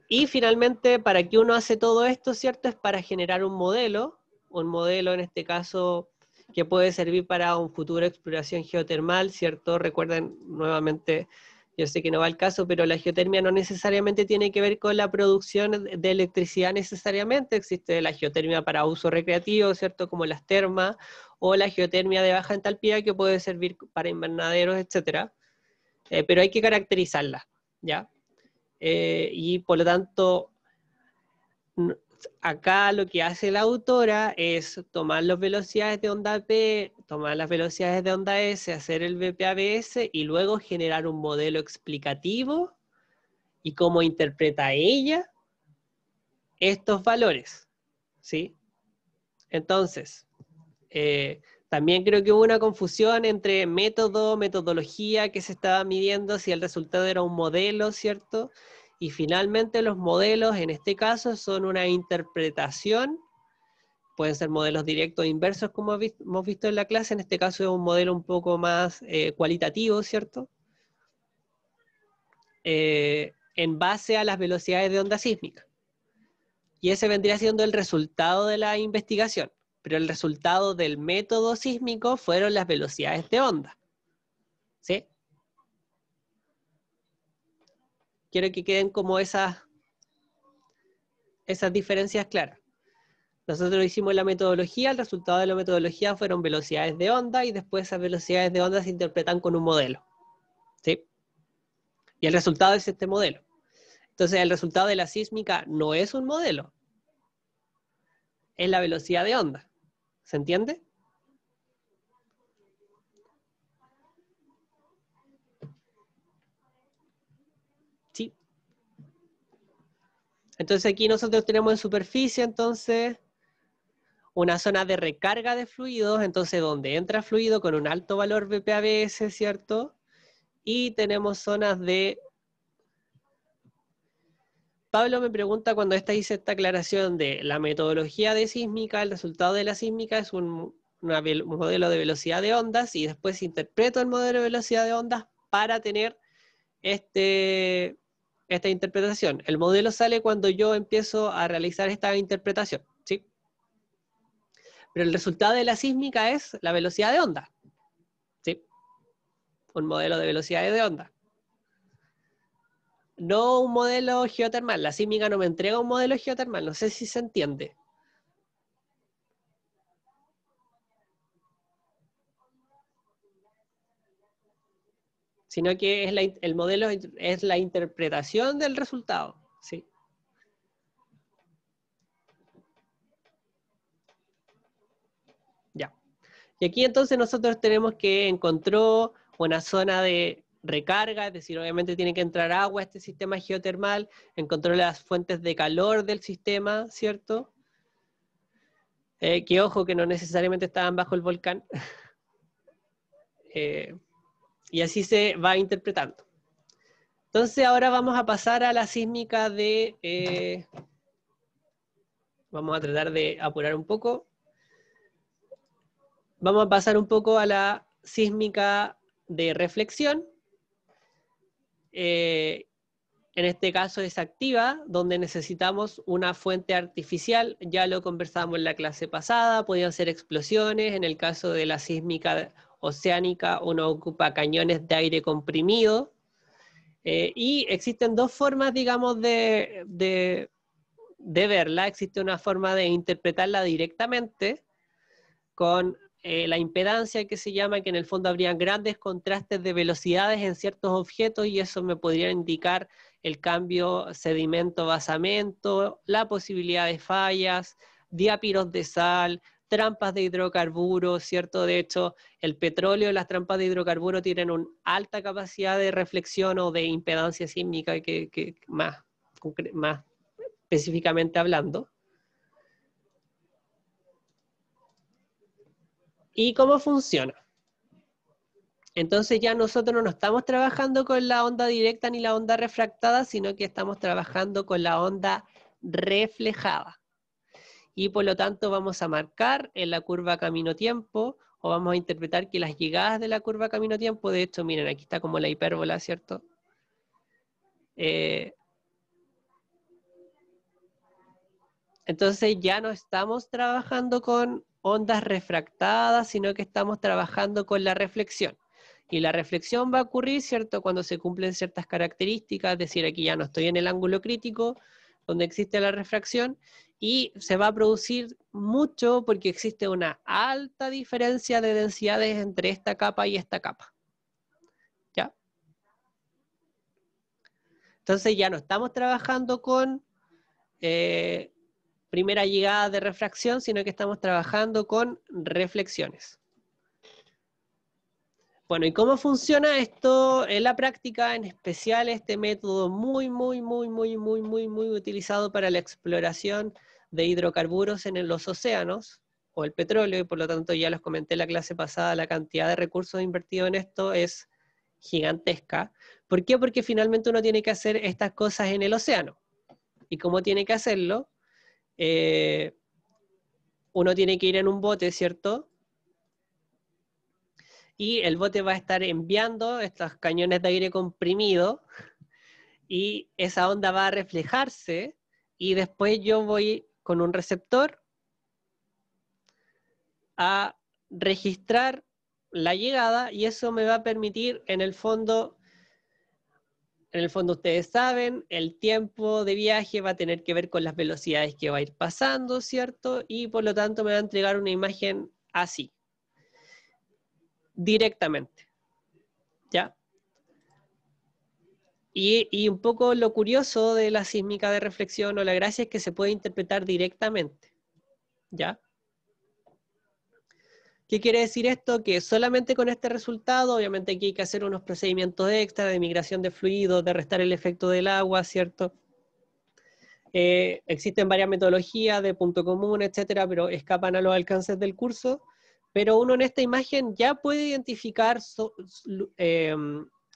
Y finalmente, ¿para qué uno hace todo esto, cierto? Es para generar un modelo en este caso que puede servir para un futuro exploración geotermal, ¿cierto? Recuerden nuevamente Yo sé que no va al caso, pero la geotermia no necesariamente tiene que ver con la producción de electricidad necesariamente. Existe la geotermia para uso recreativo, ¿cierto? Como las termas, o la geotermia de baja entalpía que puede servir para invernaderos, etc. Pero hay que caracterizarla, ¿ya? Y por lo tanto, acá lo que hace la autora es tomar las velocidades de onda P, tomar las velocidades de onda S, hacer el BPABS y luego generar un modelo explicativo y cómo interpreta ella estos valores, ¿sí? Entonces, también creo que hubo una confusión entre método, metodología que se estaba midiendo, si el resultado era un modelo, ¿cierto? Y finalmente los modelos, en este caso, son una interpretación, pueden ser modelos directos e inversos, como hemos visto en la clase, en este caso es un modelo un poco más cualitativo, ¿cierto? En base a las velocidades de onda sísmica. Y ese vendría siendo el resultado de la investigación. Pero el resultado del método sísmico fueron las velocidades de onda. ¿Sí? Quiero que queden como esas diferencias claras. Nosotros hicimos la metodología, el resultado de la metodología fueron velocidades de onda y después esas velocidades de onda se interpretan con un modelo. ¿Sí? Y el resultado es este modelo. Entonces el resultado de la sísmica no es un modelo, es la velocidad de onda. ¿Se entiende? Sí. Entonces aquí nosotros tenemos en superficie, entonces, una zona de recarga de fluidos, entonces donde entra fluido con un alto valor BPABS, ¿cierto? Y tenemos zonas de... Pablo me pregunta cuando hice esta aclaración de la metodología de sísmica, el resultado de la sísmica es un modelo de velocidad de ondas y después interpreto el modelo de velocidad de ondas para tener esta interpretación. El modelo sale cuando yo empiezo a realizar esta interpretación, ¿sí? Pero el resultado de la sísmica es la velocidad de onda, ¿sí? Un modelo de velocidad de onda. No un modelo geotermal. La sísmica no me entrega un modelo geotermal. No sé si se entiende. Sino que es el modelo es la interpretación del resultado, ¿sí? Ya. Y aquí entonces nosotros tenemos que encontró una zona de recarga, es decir, obviamente tiene que entrar agua a este sistema geotermal, encontró las fuentes de calor del sistema, ¿cierto? Que ojo, que no necesariamente estaban bajo el volcán. Y así se va interpretando. Entonces ahora vamos a pasar a la sísmica de... vamos a tratar de apurar un poco. Vamos a pasar un poco a la sísmica de reflexión. En este caso es activa, donde necesitamos una fuente artificial. Ya lo conversamos en la clase pasada, podían ser explosiones. En el caso de la sísmica oceánica, uno ocupa cañones de aire comprimido. Y existen dos formas, digamos, de verla. Existe una forma de interpretarla directamente con la impedancia que se llama, que en el fondo habrían grandes contrastes de velocidades en ciertos objetos y eso me podría indicar el cambio sedimento-basamento, la posibilidad de fallas, diápiros de sal, trampas de hidrocarburos, ¿cierto? De hecho, el petróleo y las trampas de hidrocarburos tienen una alta capacidad de reflexión o de impedancia sísmica que más específicamente hablando. ¿Y cómo funciona? Entonces ya nosotros no estamos trabajando con la onda directa ni la onda refractada, sino que estamos trabajando con la onda reflejada. Y por lo tanto vamos a marcar en la curva camino-tiempo, o vamos a interpretar que las llegadas de la curva camino-tiempo, de hecho, miren, aquí está como la hipérbola, ¿cierto? Entonces ya no estamos trabajando con ondas refractadas, sino que estamos trabajando con la reflexión. Y la reflexión va a ocurrir, ¿cierto?, cuando se cumplen ciertas características, es decir, aquí ya no estoy en el ángulo crítico, donde existe la refracción, y se va a producir mucho porque existe una alta diferencia de densidades entre esta capa y esta capa. ¿Ya? Entonces ya no estamos trabajando con primera llegada de refracción, sino que estamos trabajando con reflexiones. Bueno, ¿y cómo funciona esto en la práctica? En especial este método muy utilizado para la exploración de hidrocarburos en los océanos, o el petróleo, y por lo tanto ya les comenté en la clase pasada, la cantidad de recursos invertidos en esto es gigantesca. ¿Por qué? Porque finalmente uno tiene que hacer estas cosas en el océano. ¿Y cómo tiene que hacerlo? Uno tiene que ir en un bote, ¿cierto? Y el bote va a estar enviando estos cañones de aire comprimido y esa onda va a reflejarse y después yo voy con un receptor a registrar la llegada y eso me va a permitir en el fondo ustedes saben, el tiempo de viaje va a tener que ver con las velocidades que va a ir pasando, ¿cierto? Y por lo tanto me va a entregar una imagen así, directamente, ¿ya? Y un poco lo curioso de la sísmica de reflexión o la gracia es que se puede interpretar directamente, ¿ya? ¿Qué quiere decir esto? Que solamente con este resultado, obviamente aquí hay que hacer unos procedimientos extra de migración de fluidos, de restar el efecto del agua, ¿cierto? Existen varias metodologías de punto común, etcétera, pero escapan a los alcances del curso. Pero uno en esta imagen ya puede identificar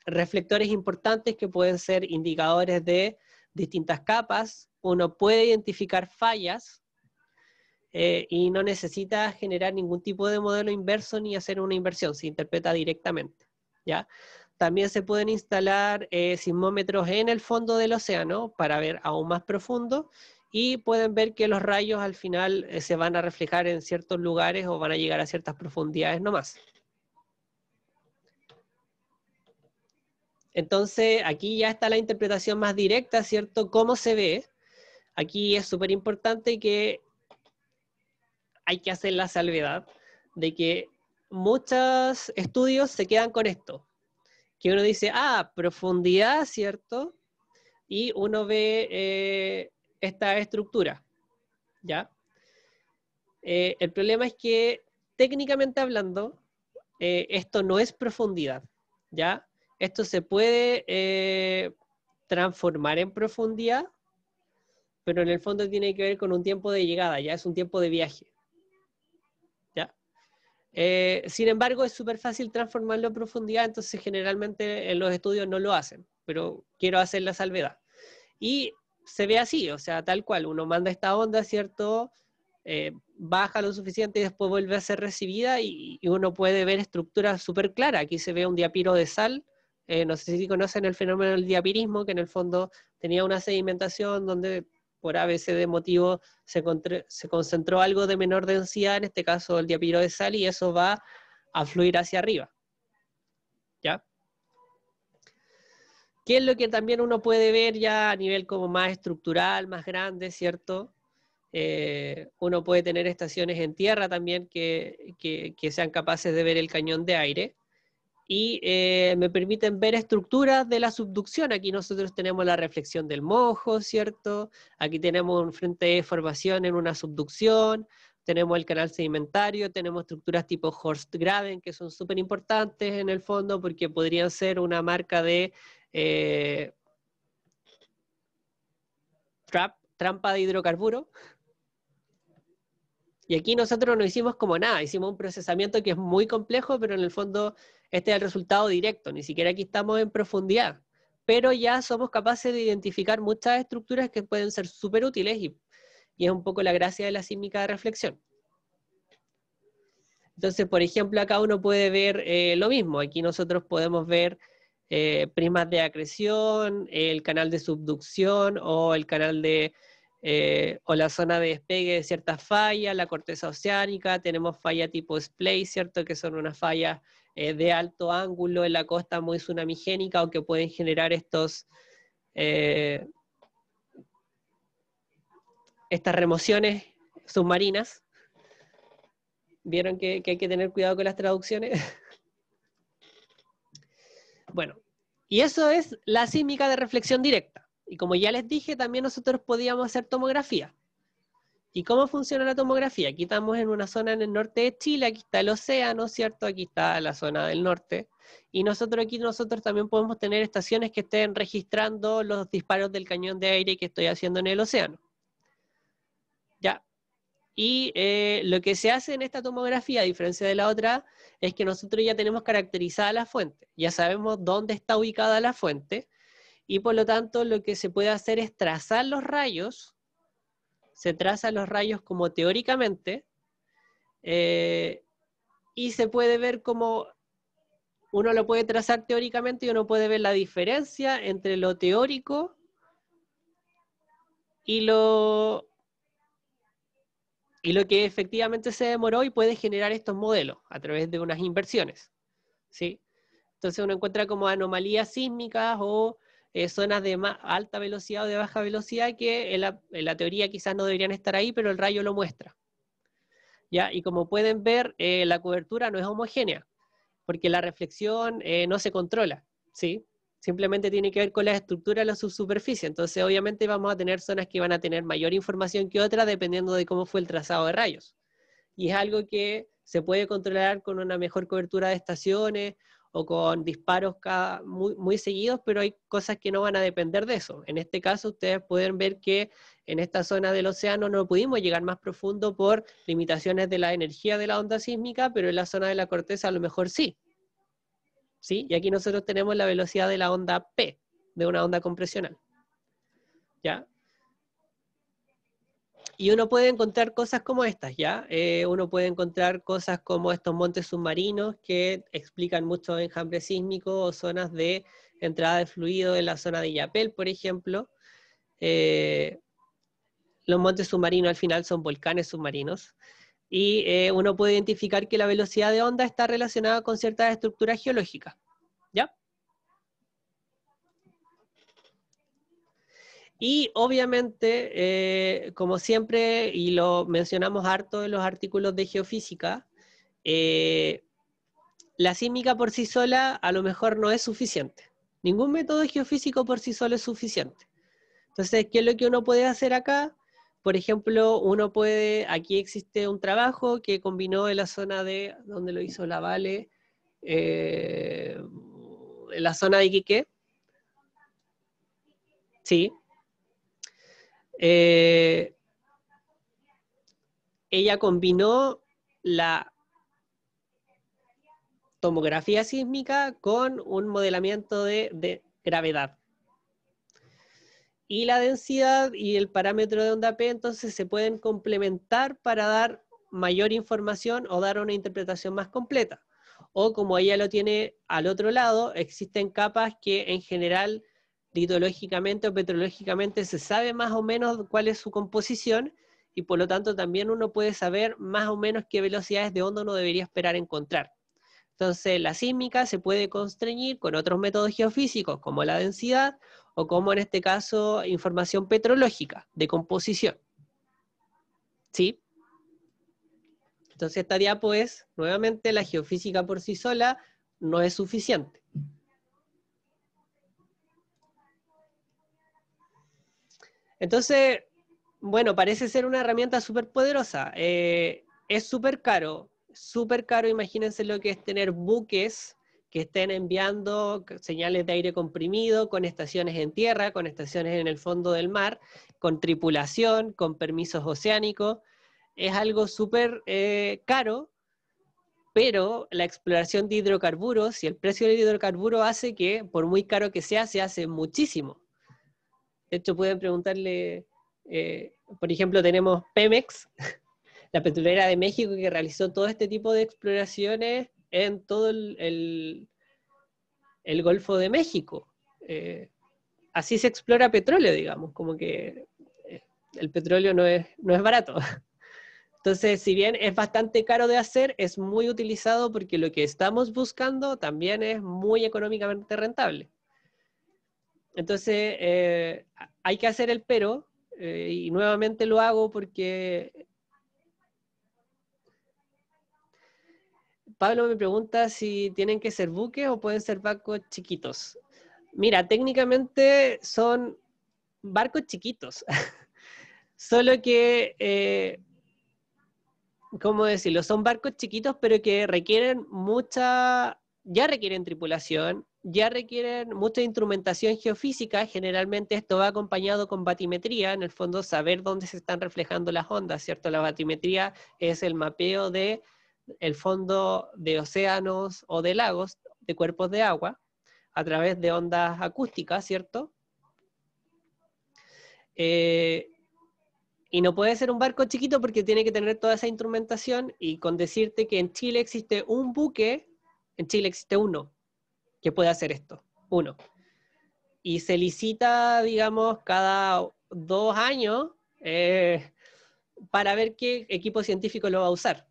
reflectores importantes que pueden ser indicadores de distintas capas. Uno puede identificar fallas y no necesita generar ningún tipo de modelo inverso ni hacer una inversión, se interpreta directamente, ¿ya? También se pueden instalar sismómetros en el fondo del océano para ver aún más profundo y pueden ver que los rayos al final se van a reflejar en ciertos lugares o van a llegar a ciertas profundidades nomás. Entonces aquí ya está la interpretación más directa, ¿cierto? ¿Cómo se ve? Aquí es súper importante que hay que hacer la salvedad de que muchos estudios se quedan con esto. Que uno dice, profundidad, ¿cierto? Y uno ve esta estructura, ¿ya? El problema es que, técnicamente hablando, esto no es profundidad, ¿ya? Esto se puede transformar en profundidad, pero en el fondo tiene que ver con un tiempo de llegada, ya es un tiempo de viaje, ¿ya? Sin embargo, es súper fácil transformarlo en profundidad, entonces generalmente en los estudios no lo hacen, pero quiero hacer la salvedad. Y se ve así, o sea, tal cual, uno manda esta onda, ¿cierto? Baja lo suficiente y después vuelve a ser recibida y uno puede ver estructuras súper claras. Aquí se ve un diapiro de sal, no sé si conocen el fenómeno del diapirismo, que en el fondo tenía una sedimentación donde por ABCD motivo se concentró algo de menor densidad, en este caso el diapiro de sal, y eso va a fluir hacia arriba, ¿ya? ¿Qué es lo que también uno puede ver ya a nivel como más estructural, más grande, ¿cierto? Uno puede tener estaciones en tierra también que sean capaces de ver el cañón de aire y me permiten ver estructuras de la subducción. Aquí nosotros tenemos la reflexión del mojo, ¿cierto? Aquí tenemos un frente de formación en una subducción, tenemos el canal sedimentario, tenemos estructuras tipo Horstgraben que son súper importantes en el fondo porque podrían ser una marca de trampa de hidrocarburo. Y aquí nosotros no hicimos como nada, hicimos un procesamiento que es muy complejo, pero en el fondo este es el resultado directo, ni siquiera aquí estamos en profundidad. Pero ya somos capaces de identificar muchas estructuras que pueden ser súper útiles y es un poco la gracia de la sísmica de reflexión. Entonces, por ejemplo, acá uno puede ver lo mismo. Aquí nosotros podemos ver prismas de acreción, el canal de subducción o el canal de... o la zona de despegue de ciertas fallas, la corteza oceánica, tenemos falla tipo splay, ¿cierto? Que son unas fallas de alto ángulo en la costa muy tsunamigénica o que pueden generar estas remociones submarinas. ¿Vieron que hay que tener cuidado con las traducciones? Bueno, y eso es la sísmica de reflexión directa. Y como ya les dije, también nosotros podíamos hacer tomografía. ¿Y cómo funciona la tomografía? Aquí estamos en una zona en el norte de Chile, aquí está el océano, ¿cierto? Aquí está la zona del norte. Y nosotros también podemos tener estaciones que estén registrando los disparos del cañón de aire que estoy haciendo en el océano. ¿Ya? Y lo que se hace en esta tomografía, a diferencia de la otra, es que nosotros ya tenemos caracterizada la fuente. Ya sabemos dónde está ubicada la fuente. Y por lo tanto, lo que se puede hacer es trazar los rayos. Se trazan los rayos como teóricamente. Y se puede ver como uno lo puede trazar teóricamente y uno puede ver la diferencia entre lo teórico y lo que efectivamente se demoró, y puede generar estos modelos a través de unas inversiones, ¿sí? Entonces uno encuentra como anomalías sísmicas o zonas de alta velocidad o de baja velocidad que en la teoría quizás no deberían estar ahí, pero el rayo lo muestra. ¿Ya? Y como pueden ver, la cobertura no es homogénea, porque la reflexión no se controla, ¿sí? Simplemente tiene que ver con la estructura de la subsuperficie. Entonces, obviamente vamos a tener zonas que van a tener mayor información que otras dependiendo de cómo fue el trazado de rayos. Y es algo que se puede controlar con una mejor cobertura de estaciones o con disparos muy seguidos, pero hay cosas que no van a depender de eso. En este caso, ustedes pueden ver que en esta zona del océano no pudimos llegar más profundo por limitaciones de la energía de la onda sísmica, pero en la zona de la corteza a lo mejor sí. ¿Sí? Y aquí nosotros tenemos la velocidad de la onda P, de una onda compresional. ¿Ya? Y uno puede encontrar cosas como estas, ¿ya? Uno puede encontrar cosas como estos montes submarinos que explican mucho enjambre sísmico o zonas de entrada de fluido en la zona de Yapel, por ejemplo. Los montes submarinos al final son volcanes submarinos. Y uno puede identificar que la velocidad de onda está relacionada con ciertas estructuras geológicas, ¿ya? Y obviamente, como siempre, y lo mencionamos harto en los artículos de geofísica, la sísmica por sí sola a lo mejor no es suficiente. Ningún método geofísico por sí solo es suficiente. Entonces, ¿qué es lo que uno puede hacer acá? Por ejemplo, aquí existe un trabajo que combinó en la zona de, ¿dónde lo hizo la Vale? En la zona de Iquique. Sí. Ella combinó la tomografía sísmica con un modelamiento de gravedad. Y la densidad y el parámetro de onda P entonces se pueden complementar para dar mayor información o dar una interpretación más completa. O como ella lo tiene al otro lado, existen capas que en general litológicamente o petrológicamente se sabe más o menos cuál es su composición, y por lo tanto también uno puede saber más o menos qué velocidades de onda uno debería esperar encontrar. Entonces la sísmica se puede constreñir con otros métodos geofísicos como la densidad o como en este caso información petrológica de composición. ¿Sí? Entonces esta diapo es, nuevamente, la geofísica por sí sola no es suficiente. Entonces, bueno, parece ser una herramienta súper poderosa. Es súper caro, imagínense lo que es tener buques que estén enviando señales de aire comprimido con estaciones en tierra, con estaciones en el fondo del mar, con tripulación, con permisos oceánicos. Es algo súper caro, pero la exploración de hidrocarburos y el precio del hidrocarburo hace que, por muy caro que sea, se hace muchísimo. De hecho, pueden preguntarle, por ejemplo, tenemos Pemex, la petrolera de México, que realizó todo este tipo de exploraciones en todo el Golfo de México. Así se explora petróleo, digamos, como que el petróleo no es barato. Entonces, si bien es bastante caro de hacer, es muy utilizado porque lo que estamos buscando también es muy económicamente rentable. Entonces, hay que hacer el pero, y nuevamente lo hago porque Pablo me pregunta si tienen que ser buques o pueden ser barcos chiquitos. Mira, técnicamente son barcos chiquitos, solo que, ¿cómo decirlo? Son barcos chiquitos, pero que requieren ya requieren tripulación, ya requieren mucha instrumentación geofísica. Generalmente esto va acompañado con batimetría, en el fondo saber dónde se están reflejando las ondas, ¿cierto? La batimetría es el mapeo de el fondo de océanos o de lagos, de cuerpos de agua, a través de ondas acústicas, ¿cierto? Y no puede ser un barco chiquito porque tiene que tener toda esa instrumentación, y con decirte que en Chile existe un buque, en Chile existe uno que puede hacer esto, uno. Y se licita, digamos, cada 2 años para ver qué equipo científico lo va a usar.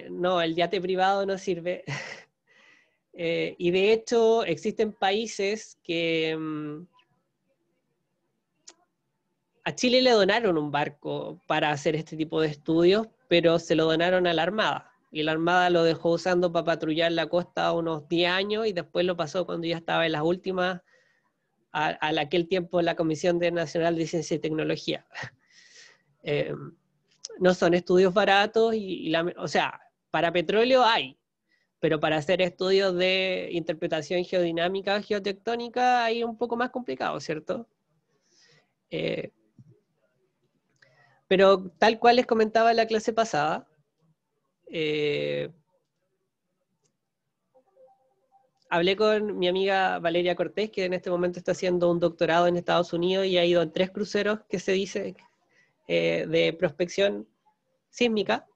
No, el yate privado no sirve. Y de hecho existen países que a Chile le donaron un barco para hacer este tipo de estudios, pero se lo donaron a la Armada. Y la Armada lo dejó usando para patrullar la costa unos 10 años y después lo pasó cuando ya estaba en las últimas, a aquel tiempo la Comisión Nacional de Ciencia y Tecnología. No son estudios baratos, o sea, para petróleo hay, pero para hacer estudios de interpretación geodinámica, geotectónica, hay un poco más complicado, ¿cierto? Pero tal cual les comentaba en la clase pasada, hablé con mi amiga Valeria Cortés, que en este momento está haciendo un doctorado en Estados Unidos y ha ido en 3 cruceros que se dice de prospección sísmica.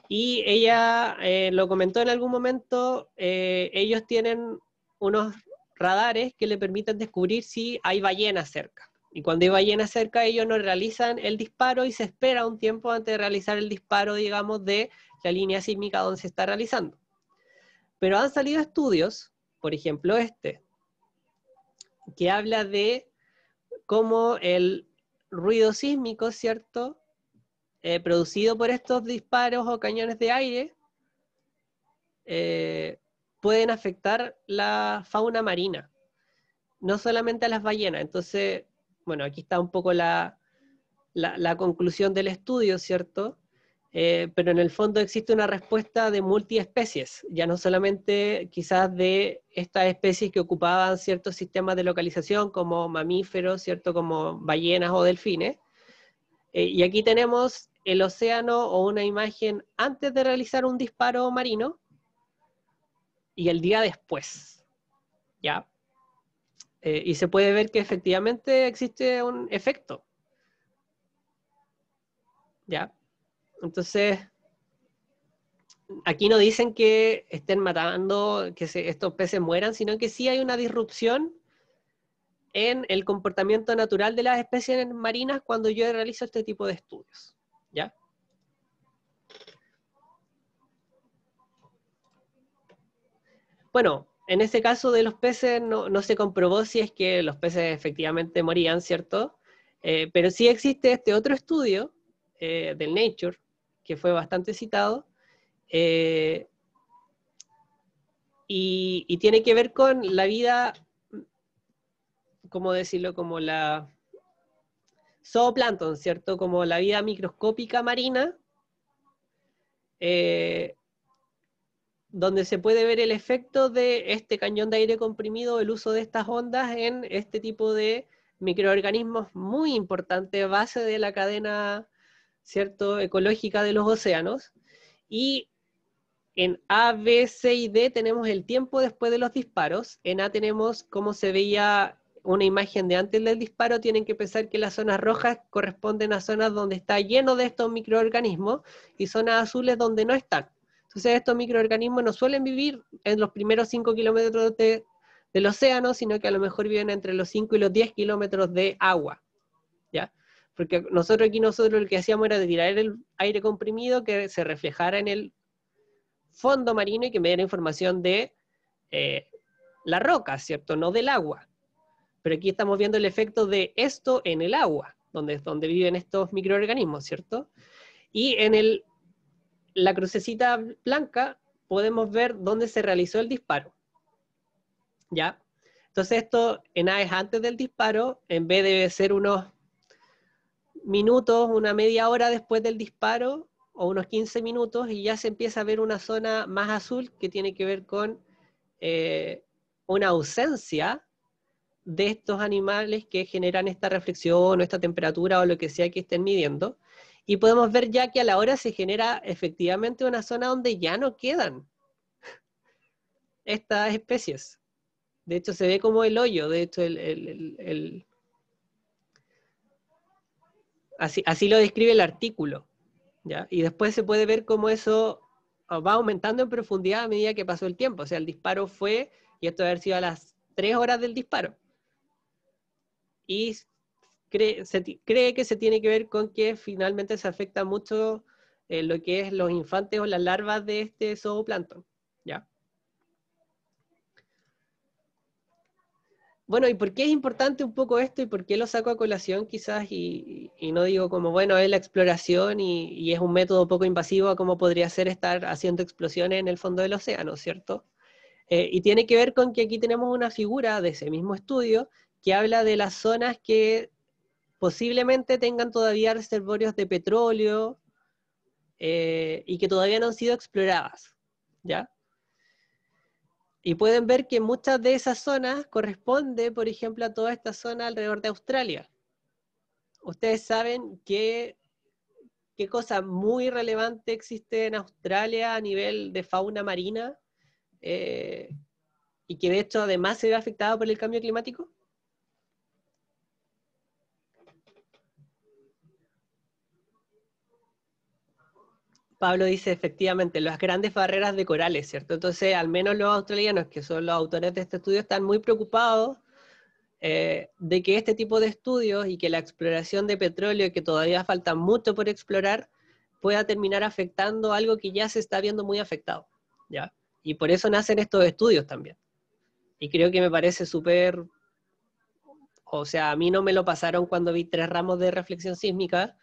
Y ella lo comentó en algún momento, ellos tienen unos radares que le permiten descubrir si hay ballenas cerca. Y cuando hay ballenas cerca, ellos no realizan el disparo y se espera un tiempo antes de realizar el disparo, digamos, de la línea sísmica donde se está realizando. Pero han salido estudios, por ejemplo que habla de cómo el ruido sísmico, ¿cierto?, producido por estos disparos o cañones de aire, pueden afectar la fauna marina, no solamente a las ballenas. Entonces, bueno, aquí está un poco la conclusión del estudio, ¿cierto? Pero en el fondo existe una respuesta de multiespecies, ya no solamente quizás de estas especies que ocupaban ciertos sistemas de localización como mamíferos, ¿cierto?, como ballenas o delfines. Y aquí tenemos el océano o una imagen antes de realizar un disparo marino y el día después, ¿ya? Y se puede ver que efectivamente existe un efecto, ¿ya? Entonces, aquí no dicen que estén matando, que estos peces mueran, sino que sí hay una disrupción en el comportamiento natural de las especies marinas cuando yo realizo este tipo de estudios, ¿ya? Bueno, en ese caso de los peces no se comprobó si es que los peces efectivamente morían, ¿cierto? Pero sí existe este otro estudio del Nature, que fue bastante citado, y tiene que ver con la vida, ¿cómo decirlo? Como la zooplancton, ¿cierto? Como la vida microscópica marina, donde se puede ver el efecto de este cañón de aire comprimido, el uso de estas ondas en este tipo de microorganismos muy importantes, base de la cadena, ¿cierto?, ecológica de los océanos. Y en A, B, C y D tenemos el tiempo después de los disparos. En A tenemos cómo se veía una imagen de antes del disparo. Tienen que pensar que las zonas rojas corresponden a zonas donde está lleno de estos microorganismos y zonas azules donde no están. Entonces estos microorganismos no suelen vivir en los primeros 5 kilómetros del océano, sino que a lo mejor viven entre los 5 y los 10 kilómetros de agua, ¿ya? Porque nosotros lo que hacíamos era tirar el aire comprimido que se reflejara en el fondo marino y que me diera información de la roca, ¿cierto? No del agua. Pero aquí estamos viendo el efecto de esto en el agua, donde viven estos microorganismos, ¿cierto? Y en la crucecita blanca podemos ver dónde se realizó el disparo. ¿Ya? Entonces esto en A es antes del disparo, en B debe ser unos minutos, una media hora después del disparo, o unos 15 minutos, y ya se empieza a ver una zona más azul que tiene que ver con una ausencia de estos animales que generan esta reflexión o esta temperatura o lo que sea que estén midiendo. Y podemos ver ya que a la hora se genera efectivamente una zona donde ya no quedan estas especies. De hecho, se ve como el hoyo. De hecho, así lo describe el artículo, ¿ya? Y después se puede ver cómo eso va aumentando en profundidad a medida que pasó el tiempo. O sea, el disparo fue, y esto debe haber sido a las 3 horas del disparo. Y se cree que se tiene que ver con que finalmente se afecta mucho lo que es los infantes o las larvas de este zooplancton, ¿ya? Bueno, ¿y por qué es importante un poco esto y por qué lo saco a colación quizás y no digo como, bueno, es la exploración y es un método poco invasivo a cómo podría ser estar haciendo explosiones en el fondo del océano, ¿cierto? Y tiene que ver con que aquí tenemos una figura de ese mismo estudio que habla de las zonas que posiblemente tengan todavía reservorios de petróleo y que todavía no han sido exploradas, ¿ya? Y pueden ver que muchas de esas zonas corresponde, por ejemplo, a toda esta zona alrededor de Australia. Ustedes saben qué cosa muy relevante existe en Australia a nivel de fauna marina y que de hecho además se ve afectado por el cambio climático. Pablo dice, efectivamente, las grandes barreras de corales, ¿cierto? Entonces, al menos los australianos, que son los autores de este estudio, están muy preocupados de que este tipo de estudios y que la exploración de petróleo, que todavía falta mucho por explorar, pueda terminar afectando algo que ya se está viendo muy afectado, ¿ya? Y por eso nacen estos estudios también. Y creo que me parece súper... O sea, a mí no me lo pasaron cuando vi 3 ramos de reflexión sísmica,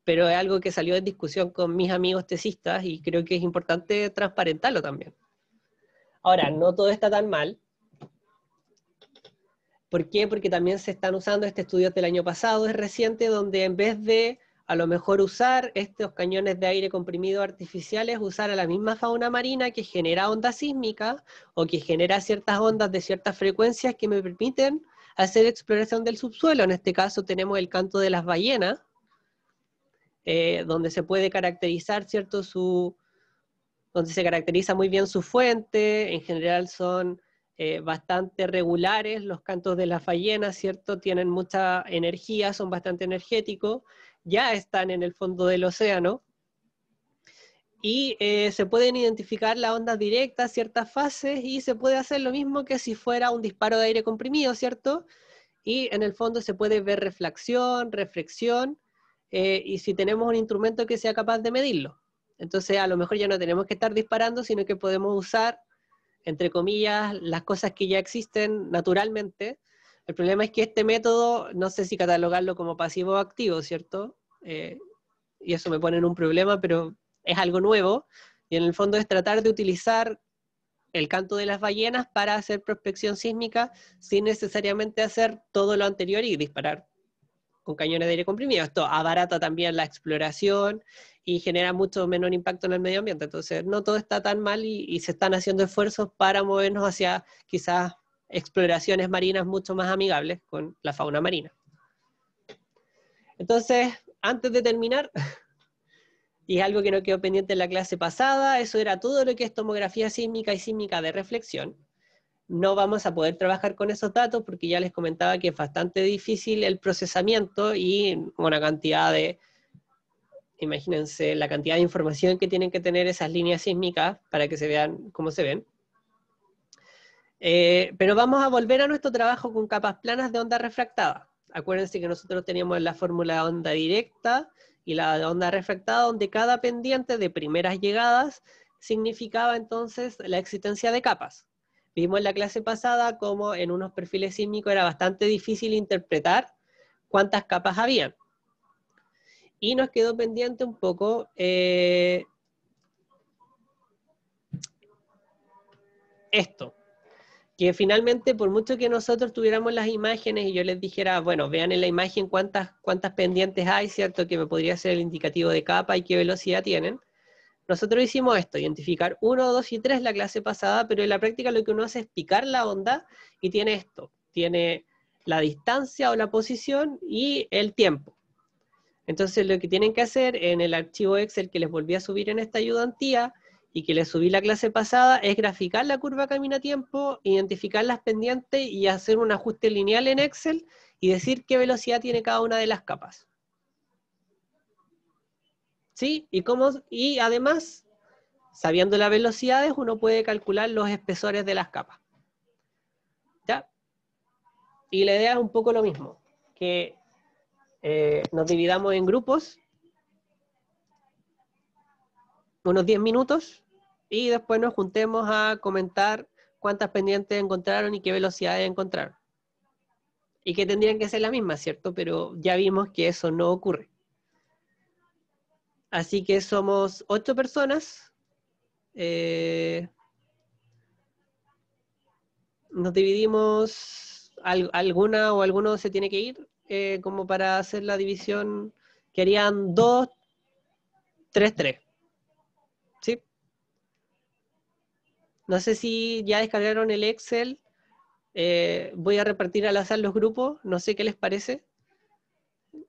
pero es algo que salió en discusión con mis amigos tesistas y creo que es importante transparentarlo también. Ahora, no todo está tan mal. ¿Por qué? Porque también se están usando este estudio del año pasado, es reciente, donde en vez de a lo mejor usar estos cañones de aire comprimido artificiales, usar a la misma fauna marina que genera ondas sísmicas o que genera ciertas ondas de ciertas frecuencias que me permiten hacer exploración del subsuelo. En este caso tenemos el canto de las ballenas, donde se puede caracterizar, ¿cierto? Donde se caracteriza muy bien su fuente, en general son bastante regulares los cantos de las ballenas, ¿cierto? Tienen mucha energía, son bastante energéticos, ya están en el fondo del océano, y se pueden identificar las ondas directas, ciertas fases, y se puede hacer lo mismo que si fuera un disparo de aire comprimido, ¿cierto? Y en el fondo se puede ver reflexión, reflexión, y si tenemos un instrumento que sea capaz de medirlo. Entonces a lo mejor ya no tenemos que estar disparando, sino que podemos usar, entre comillas, las cosas que ya existen naturalmente. El problema es que este método, no sé si catalogarlo como pasivo o activo, ¿cierto? Y eso me pone en un problema, pero es algo nuevo, y en el fondo es tratar de utilizar el canto de las ballenas para hacer prospección sísmica sin necesariamente hacer todo lo anterior y disparar con cañones de aire comprimido. Esto abarata también la exploración y genera mucho menor impacto en el medio ambiente. Entonces, no todo está tan mal y se están haciendo esfuerzos para movernos hacia quizás exploraciones marinas mucho más amigables con la fauna marina. Entonces, antes de terminar, y es algo que no quedó pendiente en la clase pasada, eso era todo lo que es tomografía sísmica y sísmica de reflexión. No vamos a poder trabajar con esos datos porque ya les comentaba que es bastante difícil el procesamiento y una cantidad de, imagínense, la cantidad de información que tienen que tener esas líneas sísmicas para que se vean cómo se ven. Pero vamos a volver a nuestro trabajo con capas planas de onda refractada. Acuérdense que nosotros teníamos la fórmula de onda directa y la de onda refractada, donde cada pendiente de primeras llegadas significaba entonces la existencia de capas. Vimos en la clase pasada cómo en unos perfiles sísmicos era bastante difícil interpretar cuántas capas habían. Y nos quedó pendiente un poco esto, que finalmente por mucho que nosotros tuviéramos las imágenes y yo les dijera, bueno, vean en la imagen cuántas pendientes hay, ¿cierto? Que me podría ser el indicativo de capa y qué velocidad tienen. Nosotros hicimos esto, identificar 1, 2 y 3 la clase pasada, pero en la práctica lo que uno hace es picar la onda y tiene esto, tiene la distancia o la posición y el tiempo. Entonces lo que tienen que hacer en el archivo Excel que les volví a subir en esta ayudantía y que les subí la clase pasada es graficar la curva camino-tiempo, identificar las pendientes y hacer un ajuste lineal en Excel y decir qué velocidad tiene cada una de las capas. ¿Sí? Y además, sabiendo las velocidades, uno puede calcular los espesores de las capas. ¿Ya? Y la idea es un poco lo mismo, que nos dividamos en grupos, unos 10 minutos, y después nos juntemos a comentar cuántas pendientes encontraron y qué velocidades encontraron. Y que tendrían que ser las mismas, ¿cierto? Pero ya vimos que eso no ocurre. Así que somos 8 personas. Nos dividimos, alguna o alguno se tiene que ir, como para hacer la división, que harían 2, 3, 3. ¿Sí? No sé si ya descargaron el Excel. Voy a repartir al azar los grupos, no sé qué les parece.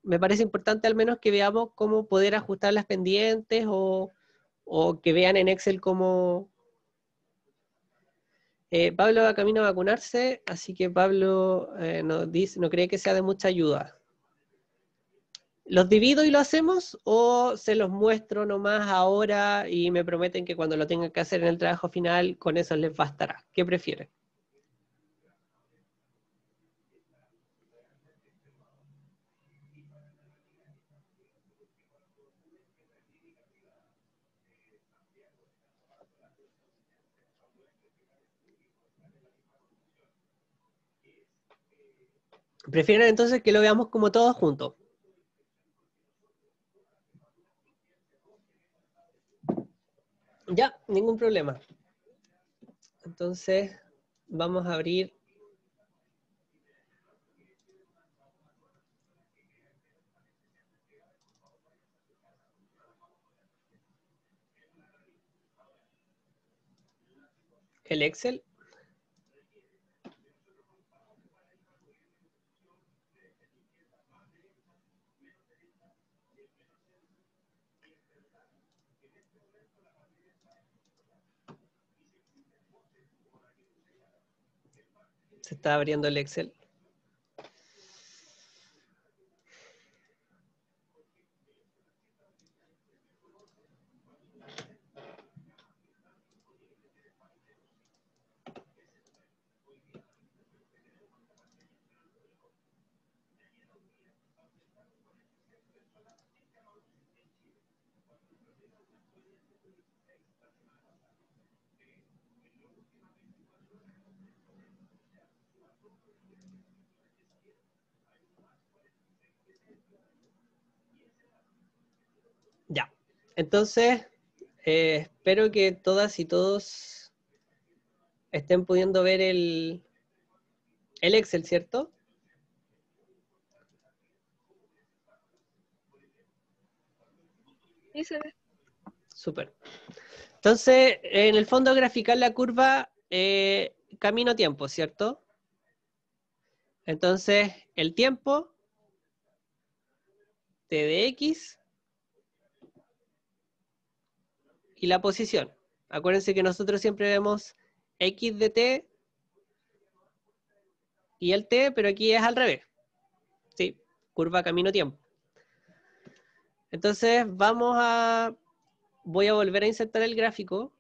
Me parece importante al menos que veamos cómo poder ajustar las pendientes o que vean en Excel cómo... Pablo va camino a vacunarse, así que Pablo no cree que sea de mucha ayuda. ¿Los divido y lo hacemos o se los muestro nomás ahora y me prometen que cuando lo tengan que hacer en el trabajo final con eso les bastará? ¿Qué prefieren? ¿Prefieren entonces que lo veamos como todos juntos? Ya, ningún problema. Entonces, vamos a abrir el Excel. Se está abriendo el Excel. Ya. Entonces, espero que todas y todos estén pudiendo ver el Excel, ¿cierto? Sí se ve. Súper. Entonces, en el fondo graficar la curva camino-tiempo, ¿cierto? Entonces, el tiempo, t de x, y la posición. Acuérdense que nosotros siempre vemos x de t y el t, pero aquí es al revés. ¿Sí? Curva camino-tiempo. Entonces, voy a volver a insertar el gráfico.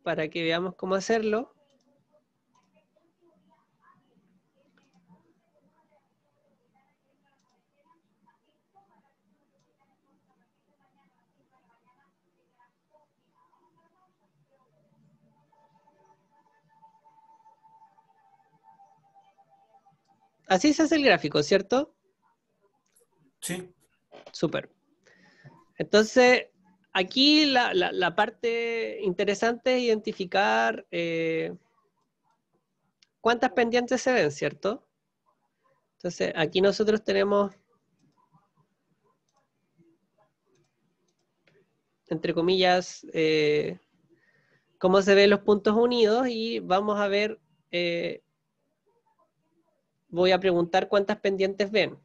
Para que veamos cómo hacerlo. Así se hace el gráfico, ¿cierto? Sí. Súper. Entonces, aquí la parte interesante es identificar cuántas pendientes se ven, ¿cierto? Entonces, aquí nosotros tenemos, entre comillas, cómo se ven los puntos unidos y vamos a ver, voy a preguntar cuántas pendientes ven.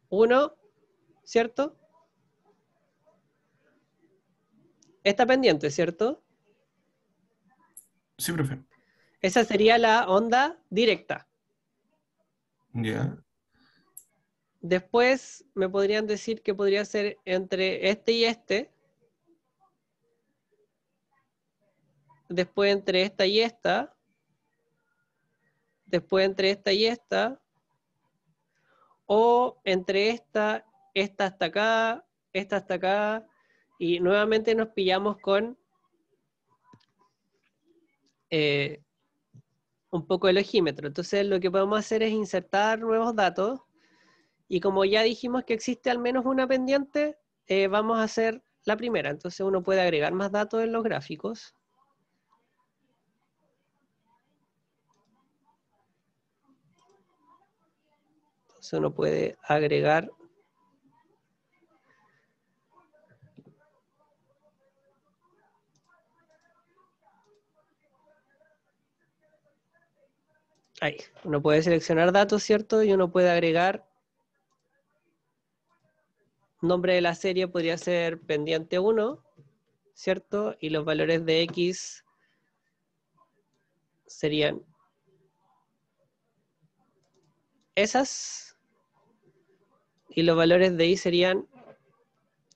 1, ¿cierto? Esta pendiente, ¿cierto? Sí, profe. Esa sería la onda directa. Ya. Después me podrían decir que podría ser entre este y este. Después entre esta y esta. Después entre esta y esta. O entre esta esta hasta acá. Y nuevamente nos pillamos con un poco el ojímetro. Entonces lo que podemos hacer es insertar nuevos datos. Y como ya dijimos que existe al menos una pendiente, vamos a hacer la primera. Entonces uno puede agregar más datos en los gráficos. Entonces uno puede agregar ahí. Uno puede seleccionar datos, ¿cierto? Y uno puede agregar nombre de la serie, podría ser pendiente 1, ¿cierto? Y los valores de X serían esas. Y los valores de Y serían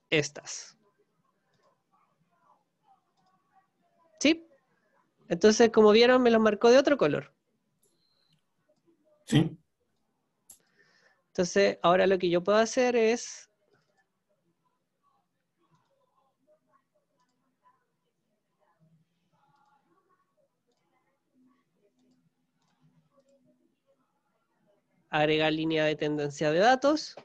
estas. ¿Sí? Entonces, como vieron, me los marcó de otro color. Sí. Entonces, ahora lo que yo puedo hacer es agregar línea de tendencia de datos,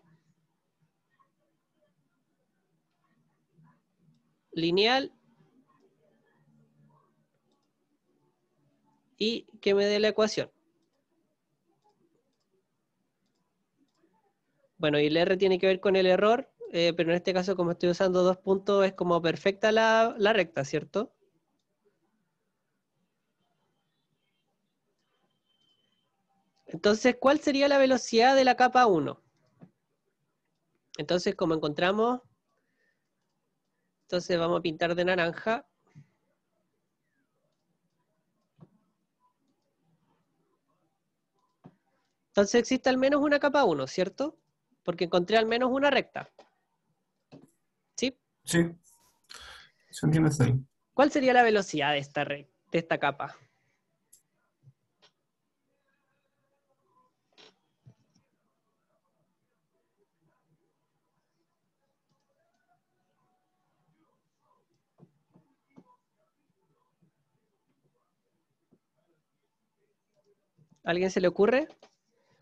lineal, y que me dé la ecuación. Bueno, y el R tiene que ver con el error, pero en este caso, como estoy usando 2 puntos, es como perfecta la recta, ¿cierto? Entonces, ¿cuál sería la velocidad de la capa 1? Entonces, como encontramos, entonces vamos a pintar de naranja. Entonces existe al menos una capa 1, ¿cierto? Porque encontré al menos una recta. ¿Sí? Sí. Se entiende hasta ahí. ¿Cuál sería la velocidad de esta capa? ¿Alguien se le ocurre?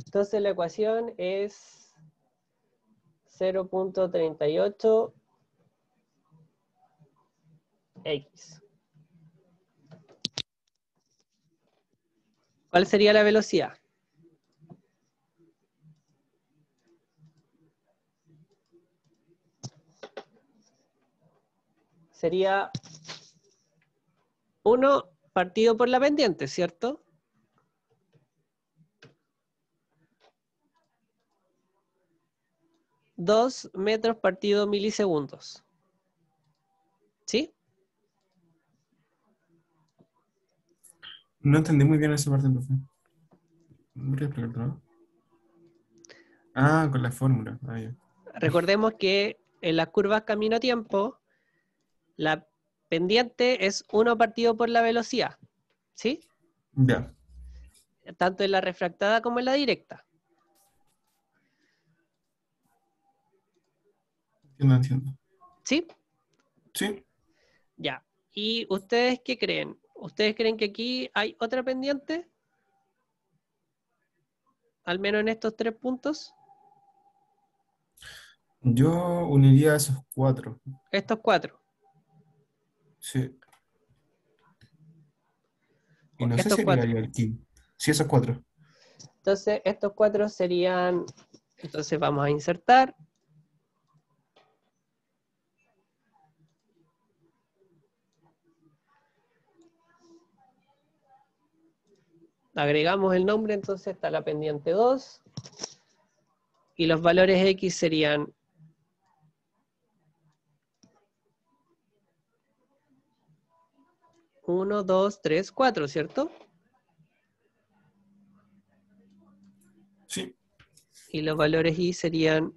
Entonces la ecuación es 0.38 X. ¿Cuál sería la velocidad? Sería 1 partido por la pendiente, ¿cierto? Dos metros partido milisegundos. ¿Sí? No entendí muy bien esa parte, profe. ¿Me podría explicar otra vez? Ah, con la fórmula. Ah, ya. Recordemos que en las curvas camino-tiempo, la pendiente es 1 partido por la velocidad. ¿Sí? Ya. Tanto en la refractada como en la directa. Entiendo. ¿Sí? Sí. Ya. ¿Y ustedes qué creen? ¿Ustedes creen que aquí hay otra pendiente? al menos en estos 3 puntos. Yo uniría esos 4. Estos 4. Sí. Y no sé Estos si 4. agregaría el king. Sí, esos 4. Entonces, estos 4 serían... Entonces vamos a insertar. Agregamos el nombre, entonces está la pendiente 2. Y los valores X serían 1, 2, 3, 4, ¿cierto? Sí. Y los valores Y serían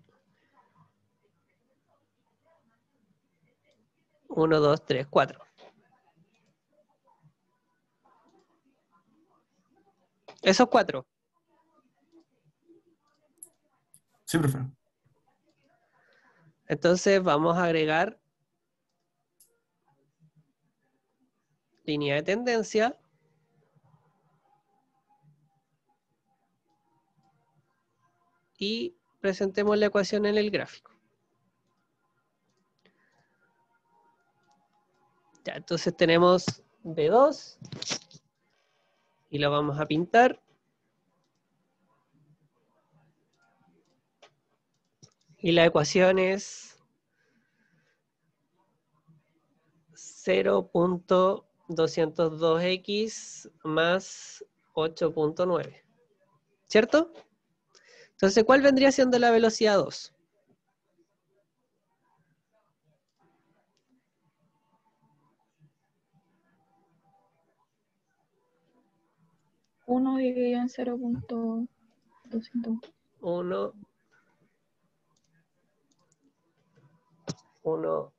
1, 2, 3, 4. Esos 4. Sí, profe. Entonces vamos a agregar línea de tendencia. Y presentemos la ecuación en el gráfico. Ya, entonces tenemos B2 y lo vamos a pintar. Y la ecuación es 0.202x más 8.9. ¿Cierto? Entonces, ¿cuál vendría siendo la velocidad 2? Uno dividido en 0.200. 1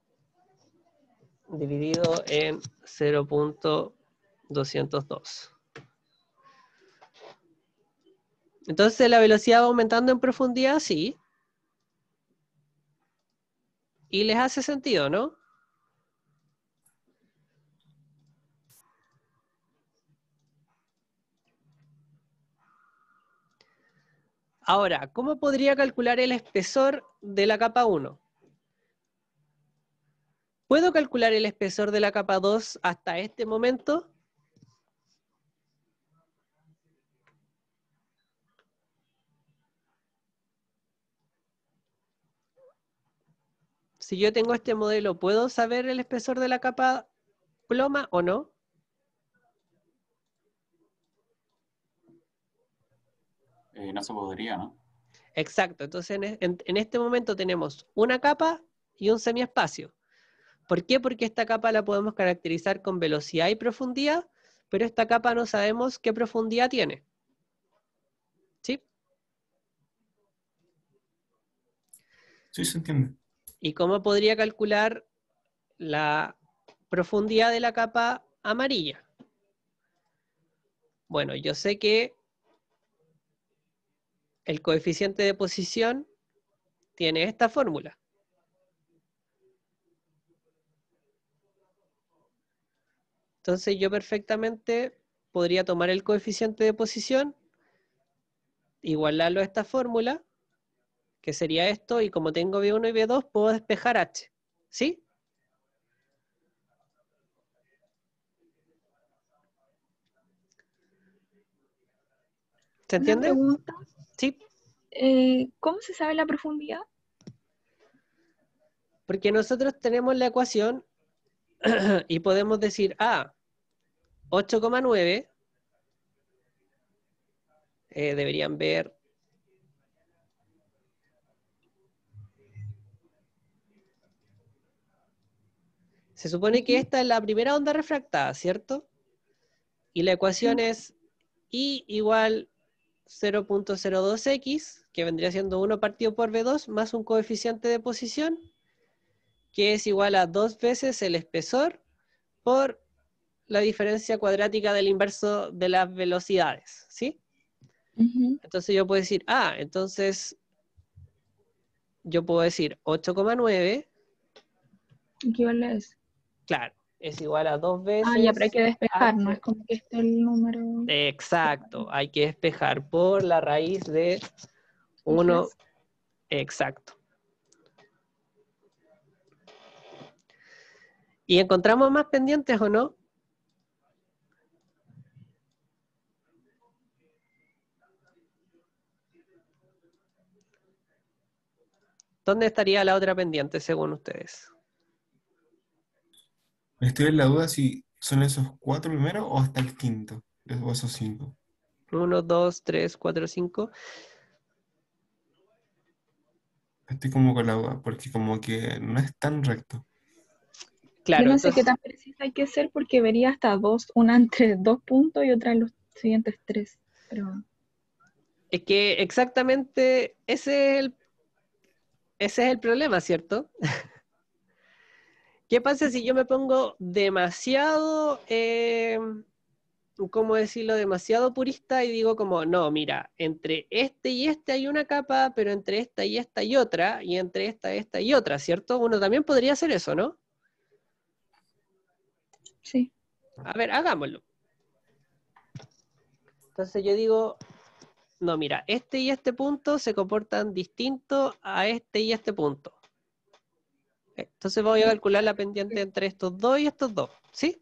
dividido en 0.202. Entonces, ¿la velocidad va aumentando en profundidad? Sí. Y les hace sentido, ¿no? Ahora, ¿cómo podría calcular el espesor de la capa 1? ¿Puedo calcular el espesor de la capa 2 hasta este momento? Si yo tengo este modelo, ¿puedo saber el espesor de la capa ploma o no? No se podría, ¿no? Exacto, entonces en este momento tenemos una capa y un semiespacio. ¿Por qué? Porque esta capa la podemos caracterizar con velocidad y profundidad, pero esta capa no sabemos qué profundidad tiene. ¿Sí? Sí, se entiende. ¿Y cómo podría calcular la profundidad de la capa amarilla? Bueno, yo sé que el coeficiente de posición tiene esta fórmula. Entonces yo perfectamente podría tomar el coeficiente de posición, igualarlo a esta fórmula, que sería esto, y como tengo B1 y B2, puedo despejar H. ¿Sí? ¿Se Una entiende? pregunta. Sí, ¿Cómo se sabe la profundidad? porque nosotros tenemos la ecuación y podemos decir, 8,9, deberían ver, se supone que esta es la primera onda refractada, ¿cierto? Y la ecuación es I igual 0.02x, que vendría siendo 1 partido por B2, más un coeficiente de posición, que es igual a 2 veces el espesor por la diferencia cuadrática del inverso de las velocidades, ¿sí? Entonces yo puedo decir, entonces yo puedo decir 8,9, Equivale a eso. claro, es igual a 2 veces Ah, ya, pero hay que despejar, no h. es como que esté el número. Exacto, hay que despejar por la raíz de 1. Fijas. Exacto. ¿Y encontramos más pendientes o no? ¿Dónde estaría la otra pendiente según ustedes? Estoy en la duda si son esos 4 primeros o hasta el quinto, o esos 5. 1, 2, 3, 4, 5. Estoy como con la duda, porque como que no es tan recto. Yo Claro, no sé qué entonces, tan precisa hay que ser porque vería hasta dos, una entre 2 puntos y otra en los siguientes 3. Pero es que exactamente ese es el problema, ¿cierto? ¿Qué pasa si yo me pongo demasiado, ¿cómo decirlo? Demasiado purista y digo como, no, mira, entre este y este hay una capa, pero entre esta y esta hay otra, y entre esta y otra, ¿cierto? Uno también podría hacer eso, ¿no? sí. A ver, hagámoslo. Entonces yo digo, no, mira, este y este punto se comportan distinto a este y este punto. Entonces voy a calcular la pendiente entre estos dos y estos dos, ¿sí?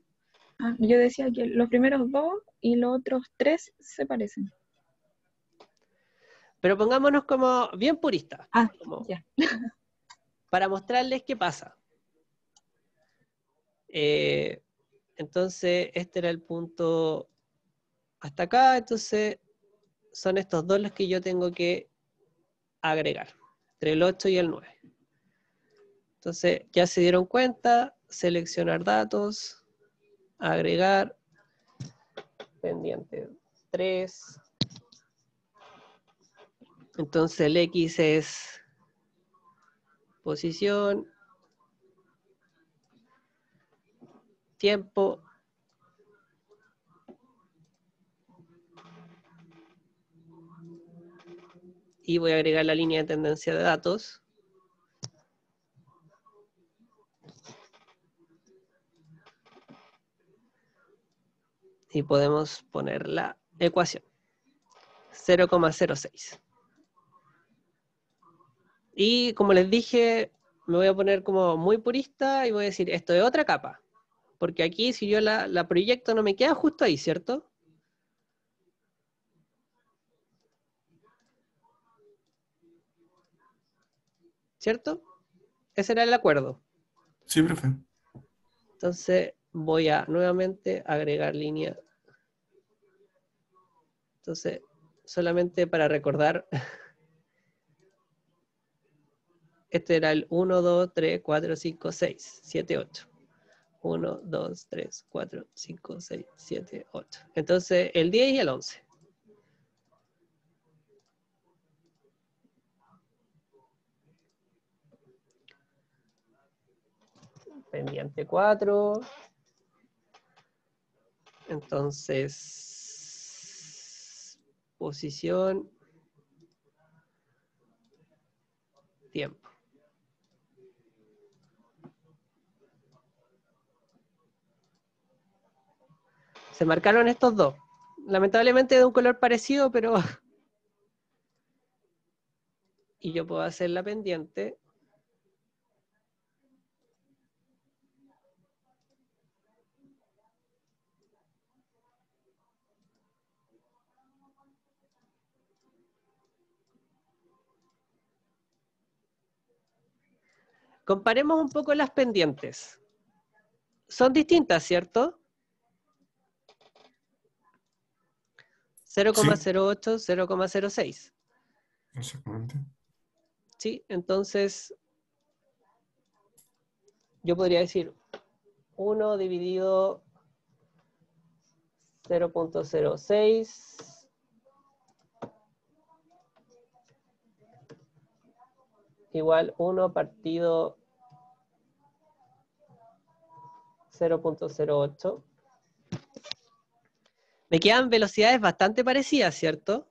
Ah, yo decía que los primeros 2 y los otros 3 se parecen. Pero pongámonos como bien puristas, Ah, como ya. para mostrarles qué pasa. Entonces, este era el punto hasta acá, entonces son estos dos los que yo tengo que agregar, entre el 8 y el 9. Entonces, ya se dieron cuenta, seleccionar datos, agregar, pendiente 3. Entonces el X es posición, tiempo, y voy a agregar la línea de tendencia de datos. Y podemos poner la ecuación. 0,06. Y como les dije, me voy a poner como muy purista y voy a decir, esto es otra capa. Porque aquí si yo la proyecto no me queda justo ahí, ¿cierto? ¿Cierto? Ese era el acuerdo. Sí, profe. Entonces voy a nuevamente agregar línea. Entonces, solamente para recordar, este era el 1, 2, 3, 4, 5, 6, 7, 8. 1, 2, 3, 4, 5, 6, 7, 8. Entonces, el 10 y el 11. Pendiente 4. Entonces, posición, tiempo. Se marcaron estos dos. Lamentablemente de un color parecido, pero... Y yo puedo hacer la pendiente. Comparemos un poco las pendientes. Son distintas, ¿cierto? Sí, 0,08, 0,06. exactamente. ¿Sí? Entonces, yo podría decir 1 dividido 0,06 igual 1 partido 0,08. Me quedan velocidades bastante parecidas, ¿cierto?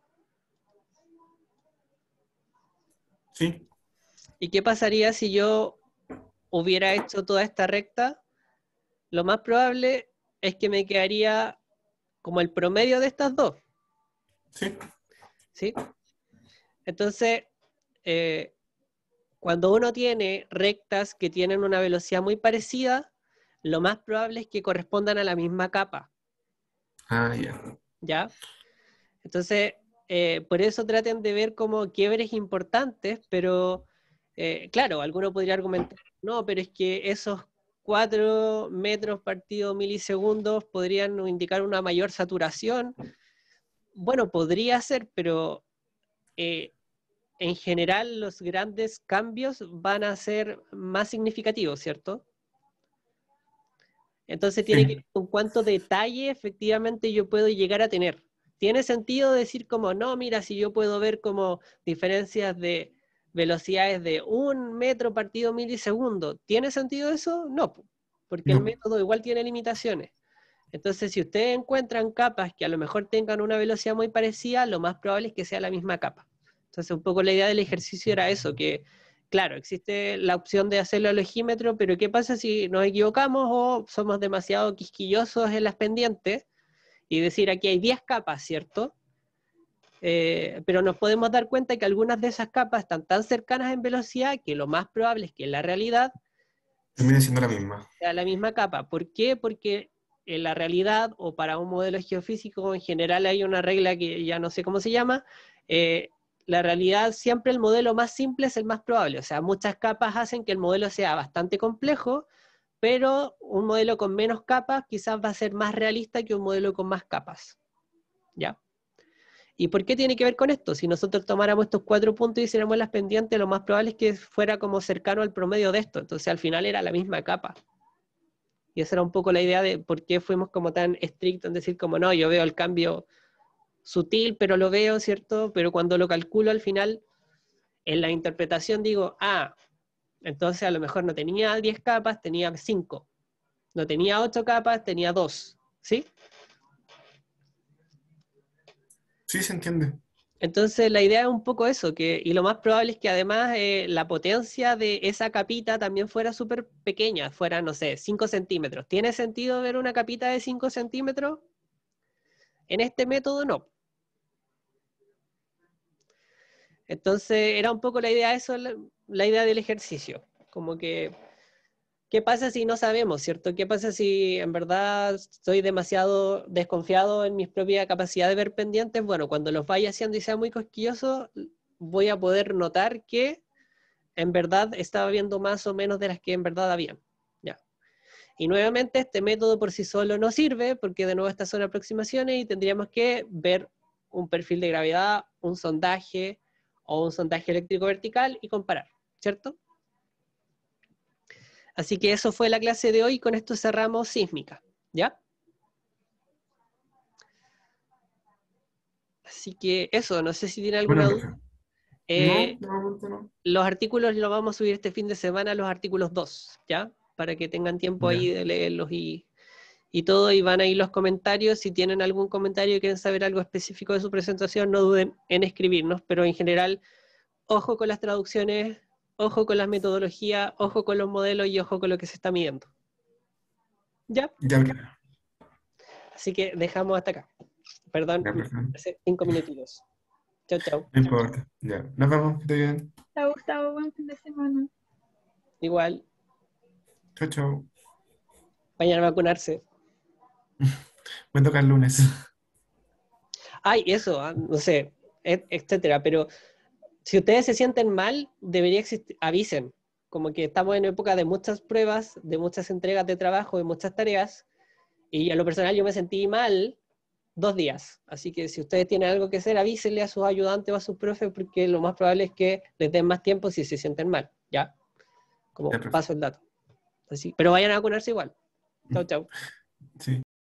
Sí, ¿Y qué pasaría si yo hubiera hecho toda esta recta lo más probable es que me quedaría como el promedio de estas dos, Sí. ¿sí? Entonces, cuando uno tiene rectas que tienen una velocidad muy parecida, lo más probable es que correspondan a la misma capa, Ah, ya. ¿ya? Entonces, por eso traten de ver como quiebres importantes, pero claro, alguno podría argumentar, no, pero es que esos 4 metros partido milisegundos podrían indicar una mayor saturación. Bueno, podría ser, pero en general los grandes cambios van a ser más significativos, ¿cierto? Entonces tiene que Sí. ver con cuánto detalle efectivamente yo puedo llegar a tener. ¿Tiene sentido decir como, no, mira, si yo puedo ver como diferencias de velocidades de 1 metro partido milisegundo? ¿Tiene sentido eso? No, porque el No. método igual tiene limitaciones. Entonces, si ustedes encuentran capas que a lo mejor tengan una velocidad muy parecida, lo más probable es que sea la misma capa. Entonces, un poco la idea del ejercicio era eso, que claro, existe la opción de hacerlo al ojímetro, pero ¿qué pasa si nos equivocamos o somos demasiado quisquillosos en las pendientes y decir aquí hay 10 capas, ¿cierto? Pero nos podemos dar cuenta que algunas de esas capas están tan cercanas en velocidad que lo más probable es que en la realidad Termina siendo la misma. sea la misma capa. ¿Por qué? Porque en la realidad o para un modelo geofísico en general hay una regla que ya no sé cómo se llama. La realidad siempre el modelo más simple es el más probable. O sea, muchas capas hacen que el modelo sea bastante complejo, pero un modelo con menos capas quizás va a ser más realista que un modelo con más capas. ¿Ya? ¿Y por qué tiene que ver con esto? Si nosotros tomáramos estos 4 puntos y hiciéramos las pendientes, lo más probable es que fuera como cercano al promedio de esto. Entonces al final era la misma capa. Y esa era un poco la idea de por qué fuimos como tan estrictos en decir como no, yo veo el cambio sutil, pero lo veo, ¿cierto? Pero cuando lo calculo al final, en la interpretación digo, entonces a lo mejor no tenía 10 capas, tenía 5. No tenía 8 capas, tenía 2. ¿Sí? Sí, se entiende. Entonces la idea es un poco eso, y lo más probable es que además la potencia de esa capita también fuera súper pequeña, fuera, no sé, 5 centímetros. ¿Tiene sentido ver una capita de 5 centímetros? En este método no. Entonces era un poco la idea de eso, la idea del ejercicio. Como que, ¿qué pasa si no sabemos, cierto? ¿Qué pasa si en verdad estoy demasiado desconfiado en mis propias capacidades de ver pendientes? Bueno, cuando los vaya haciendo y sea muy cosquilloso, voy a poder notar que en verdad estaba viendo más o menos de las que en verdad habían. Ya. Y nuevamente este método por sí solo no sirve, porque de nuevo estas son aproximaciones y tendríamos que ver un perfil de gravedad, un sondaje o un sondaje eléctrico vertical y comparar, ¿cierto? Así que eso fue la clase de hoy y con esto cerramos sísmica, ¿ya? Así que eso, no sé si tiene alguna Bueno, duda. profe. Eh, No, de momento no. los artículos los vamos a subir este fin de semana, los artículos 2, ¿ya? Para que tengan tiempo ahí Ya. de leerlos y todo, y van ahí los comentarios. Si tienen algún comentario y quieren saber algo específico de su presentación, no duden en escribirnos, pero en general, ojo con las traducciones, ojo con las metodologías, ojo con los modelos y ojo con lo que se está midiendo. ¿Ya? Ya, profe. Así que dejamos hasta acá. Perdón, Ya, profe. hace 5 minutitos. Chao, chao. No importa. Ya. Nos vemos. Que esté bien. Chao, Gustavo, buen fin de semana. Igual, Chau, chau. vayan a vacunarse. Me toca el lunes. Ay, eso, no sé, etcétera, pero si ustedes se sienten mal, debería existir, avisen, como que estamos en época de muchas pruebas, de muchas entregas de trabajo, de muchas tareas, y a lo personal yo me sentí mal 2 días, así que si ustedes tienen algo que hacer, avísenle a sus ayudantes o a sus profes, porque lo más probable es que les den más tiempo si se sienten mal, ¿ya? Como Ya, profe. paso el dato. Así, pero vayan a vacunarse igual. Chau, chau.